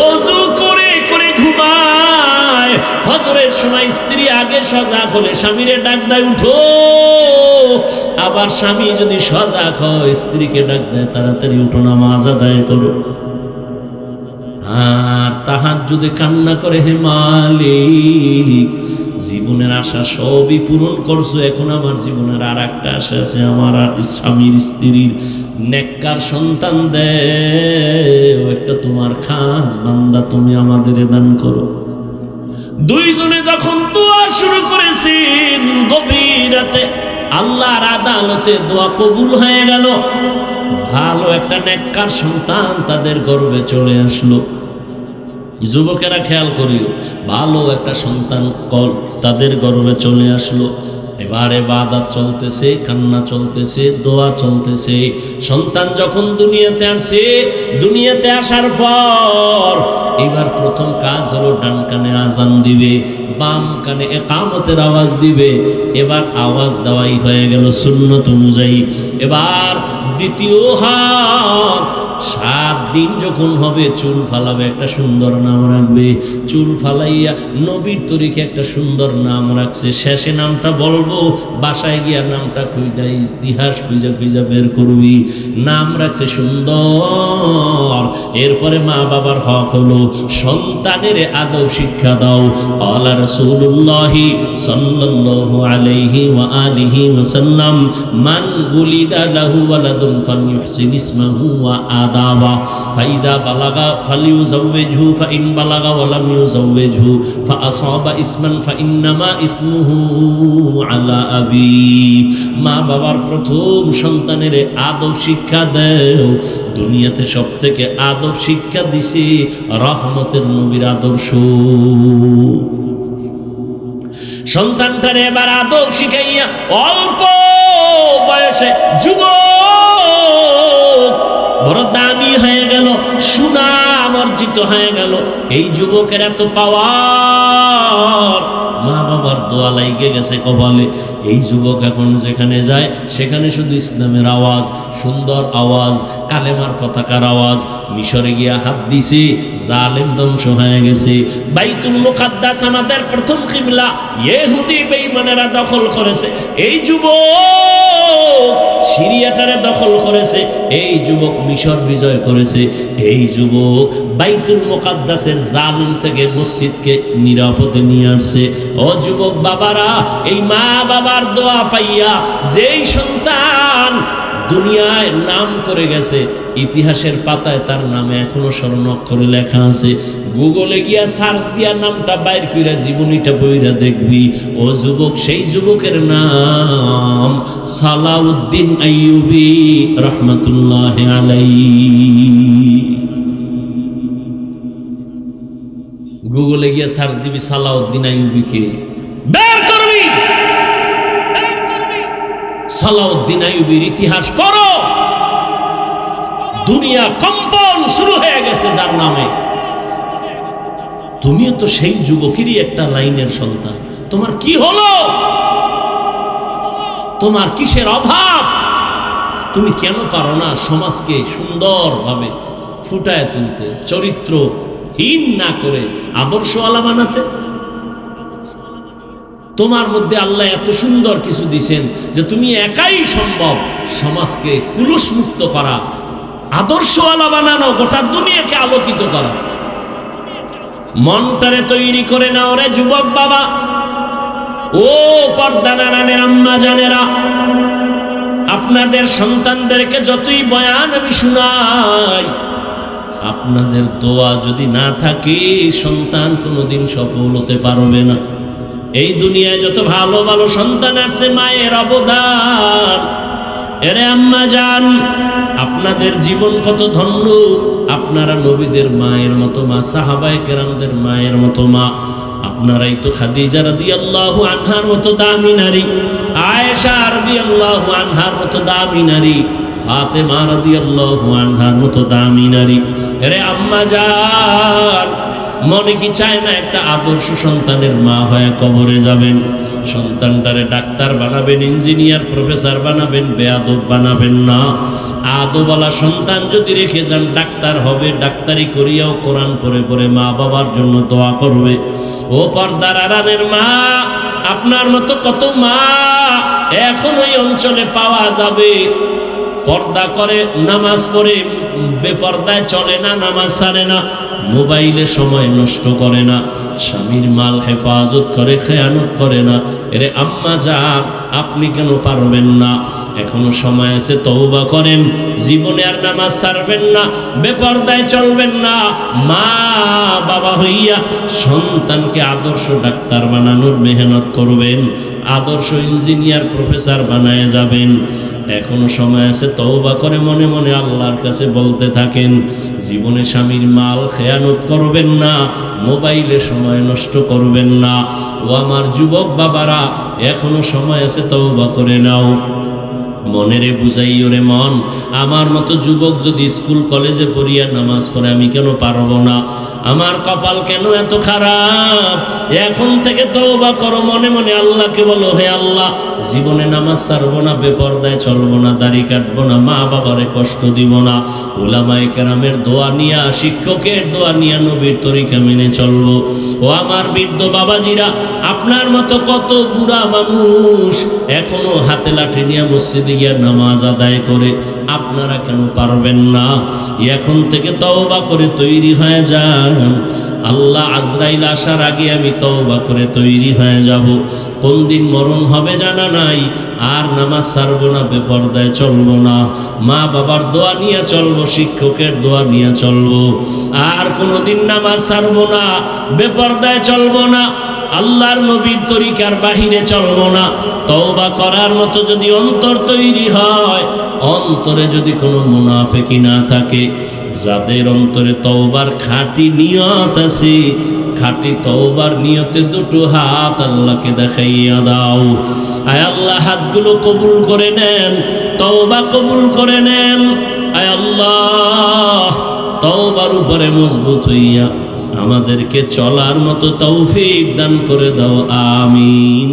ওযু করে করে ঘুমায়। ফজরের সময় স্ত্রী আগে সজাগ হলে স্বামীরে ডাক দেয়, উঠো। আবার স্বামী যদি সজাগ হয়, স্ত্রীকে ডাক দেয়, তাড়াতাড়ি উঠো, নামাজ আদায় করো। আর তাহাজ্জুদে কান্না করে, হে মালিক, জীবনের আশা সবই পূরণ করছো, এখন আমার জীবনের আর একটা আশা আছে, আমার স্বামীর স্ত্রীর নেককার সন্তান দেও, একটা তোমার খাস বান্দা তুমি আমাদের দান করো। দুইজনে যখন দোয়া শুরু করেছেন, গভীর রাতে আল্লাহর আদালতে দোয়া কবুল হয়ে গেল। ভালো একটা নেককার সন্তান তাদের গর্ভে চলে আসলো। যুবকেরা খেয়াল করিও, ভালো একটা সন্তান তাদের গর্ভে চলে আসলো। এবার ইবাদত চলতেছে, কান্না চলতেছে, দোয়া চলতেছে। সন্তান যখন দুনিয়াতে আসে, দুনিয়াতে আসার পর এবার প্রথম কাজ হলো ডান কানে আজান দিবে, বাম কানে ইকামতের আওয়াজ দিবে। এবার আওয়াজ দেওয়াই হয়ে গেল সুন্নত অনুযায়ী। এবার দ্বিতীয় হাত, 7 দিন যখন হবে চুল ফালাবে, একটা সুন্দর নাম রাখবে। চুল ফালাইয়া নবীর তরিকে একটা সুন্দর নাম রাখছে। শেষে নামটা বলবো, বাসায় গিয়া নামটা খুঁজা ইতিহাস খুঁজা বের করবি। নাম রাখছে সুন্দর। এরপরে মা বাবার হক হলো সন্তানের আদব শিক্ষা দাও। আলা রাসূলুল্লাহি সাল্লাল্লাহু আলাইহি ওয়া আলিহি ওয়াসাল্লাম, মান উলিদা লাহু ওয়ালাদুন ফালইউহসিন ইসমাহু ওয়া আদাবা, ফাইদা বালাগা ফালিউযাওবিজহু, ফাইন বালাগা ওয়া লাম ইউযাওবিজহু ফাআসাবা ইসমান ফাইন্নামা ইসমুহু আলা আবি। মা বাবার প্রথম সন্তানের আদব শিক্ষা দেও। দুনিয়াতে সবথেকে আদব শিক্ষা দিছে রহমতের নবীর আদর্শ। সন্তানটারে এবার আদব শিখাইয়া অল্প বয়সে যুবক বড় দামি হয়ে গেল, সুনাম অর্জিত হয়ে গেল। এই যুবকের এত পাওয়ার, মা বাবার দোয়া লাইগে গেছে কপালে। এই যুবক এখন যেখানে যায় সেখানে শুধু ইসলামের আওয়াজ, সুন্দর আওয়াজ, কালেমার পতাকার আওয়াজ। মিশরে গিয়া হাত দিছে, জালেম ধ্বংস হয়ে গেছে। বাইতুল মুকাদ্দাস আমাদের প্রথম কিবলা ইহুদি বেঈমানেরা দখল করেছে। এই যুবক সিরিয়াটারে দখল করেছে। এই যুবক মিশর বিজয় করেছে। এই যুবক বাইতুল মুকাদ্দাসের জালিম থেকে মসজিদকে নিরাপদে নিয়ে আসছে। ও যুবক বাবারা, এই মা বাবার দোয়া পাইয়া যেই সন্তান দুনিয়ায় নাম করে গেছে, ইতিহাসের পাতায় তার নামে এখনো স্বর্ণাক্ষরে লেখা আছে। গুগলে গিয়া সার্চ দিয়া নামটা বাইর কইরা জীবনীটা বইরা দেখবি। ও যুবক, সেই যুবকের নাম সালাউদ্দিন আইয়ুবী রাহমাতুল্লাহি আলাইহি। গুগলে গিয়া সার্চ দিবি সালাউদ্দিন আইয়ুবীকে, বের করবি। সালাউদ্দিন আইয়ুবীর ইতিহাস পড়ো, দুনিয়া কম্পন শুরু হয়ে গেছে যার নামে। তুমিও তো সেই যুবকেরই একটা লাইনের সন্তান, তোমার কি হলো? তোমার কিসের অভাব? তুমি কেন পারো না সমাজকে সুন্দরভাবে ফুটায় তুলতে, চরিত্রহীন না করে আদর্শওয়ালা বানাতে? তোমার মধ্যে আল্লাহ এত সুন্দর কিছু দিছেন যে তুমি একাই সম্ভব সমাজকে কুলুষমুক্ত করা, আদর্শওয়ালা বানানো, গোটা দুনিয়াকে আলোকিত করা। মনটারে তৈরি করে নাও রে যুবক বাবা, ও পর্দা নারায়ণের আম্মা জানেরা, আপনাদের সন্তানদেরকে যতই বয়ান আমি শুনাই, আপনাদের দোয়া যদি না থাকে সন্তান কোনোদিন সফল হতে পারবে না। এই দুনিয়ায় যত ভালো ভালো সন্তান আছে, মায়ের অবদান। এরে আম্মা জান, আপনাদের জীবন কত ধন্য। আপনারা নবীদের মায়ের মতো মা, সাহাবায়ে কেরামদের মায়ের মতো মা। আপনারাই তো খাদিজা রাদিয়াল্লাহু আনহার মতো দামি নারী, আয়েশা রাদিয়াল্লাহু আনহার মতো দামি নারী, ফাতেমা রাদিয়াল্লাহু আনহার মতো দামি নারী। এরে আম্মা জান, মনে কি চায় না একটা আদর্শ সন্তানের মা হয়ে কবরে যাবেন? সন্তানটারে ডাক্তার বানাবেন, ইঞ্জিনিয়ার, প্রফেসর বানাবেন, বেয়াদব বানাবেন না। আদবওয়ালা সন্তান যদি রেখে যান, ডাক্তার হবে, ডাক্তারি করিয়াও কোরআন পড়ে পড়ে মা বাবার জন্য দোয়া করবে। ও পর্দার আড়ালের মা, আপনার মতো কত মা এখন ওই অঞ্চলে পাওয়া যাবে, পর্দা করে, নামাজ পড়ে, বেপর্দায় চলে না, নামাজ ছাড়ে না, মোবাইলে সময় নষ্ট করে না, স্বামীর মাল হেফাজত করে, খেয়ানত করে না। এরে আম্মা জান, আপনি কেন পারবেন না? এখনো সময় আছে, তওবা করেন। জীবনে আর নামাজ ছাড়বেন না, বেপর্দায় চলবেন না। মা বাবা হইয়া সন্তানকে আদর্শ ডাক্তার বানানোর মেহনত করবেন, আদর্শ ইঞ্জিনিয়ার, প্রফেসর বানায় যাবেন। এখনো সময় আছে, তওবা করে মনে মনে আল্লাহর কাছে বলতে থাকেন। জীবনে স্বামীর মাল খেয়ানত করবেন না, মোবাইলে সময় নষ্ট করবেন না। ও আমার যুবক বাবারা, এখনো সময় আছে, তওবা করে নাও। মনেরে বুঝাইও রে মন, আমার মতো যুবক যদি স্কুল কলেজে পড়িয়া নামাজ পড়ে, আমি কেন পারবো না? আমার কপাল কেন এত খারাপ? এখন থেকে তওবা করো, মনে মনে আল্লাহকে বলো, হে আল্লাহ, জীবনে নামাজ ছাড়বো না, বেপর্দায় চলবো না, দাড়ি কাটবো না, মা বাবারে কষ্ট দিব না। উলামায়ে কেরামের দোয়া নিয়া, শিক্ষকের দোয়া নিয়া নবীর তরিকা মেনে চলবো। ও আমার বৃদ্ধ বাবাজিরা, আপনার মতো কত বুড়া মানুষ এখনো হাতে লাঠি নিয়ে মসজিদে গিয়া নামাজ আদায় করে, আপনারা কেন পারবেন না? এখন থেকে তওবা করে তৈরি হয়ে যান। আল্লাহ আজরাইল আসার আগে আমি তওবা করে তৈরি হয়ে যাব। কোন দিন মরণ হবে জানা নাই। আর নামাজ ছাড়বো না, বেপর্দায় চলবো না, মা বাবার দোয়া নিয়ে চলবো, শিক্ষকের দোয়া নিয়ে চলবো। আর কোনোদিন নামাজ ছাড়বো না, বেপর্দায় চলবো না, আল্লাহর নবীর তরিকার বাহিরে চলবো না। তওবা করার মতো যদি অন্তর তৈরি হয়, অন্তরে যদি কোনো মুনাফিকি না থাকে, যাদের অন্তরে তওবার খাঁটি নিয়ত আছে, খাঁটি তওবার নিয়তে দুটো হাত আল্লাহকে দেখাইয়া দাও। আয় আল্লাহ, হাতগুলো কবুল করে নেন, তওবা কবুল করে নেন। আয় আল্লাহ, তওবার উপরে মজবুত হইয়া আমাদেরকে চলার মতো তৌফিক দান করে দাও। আমিন।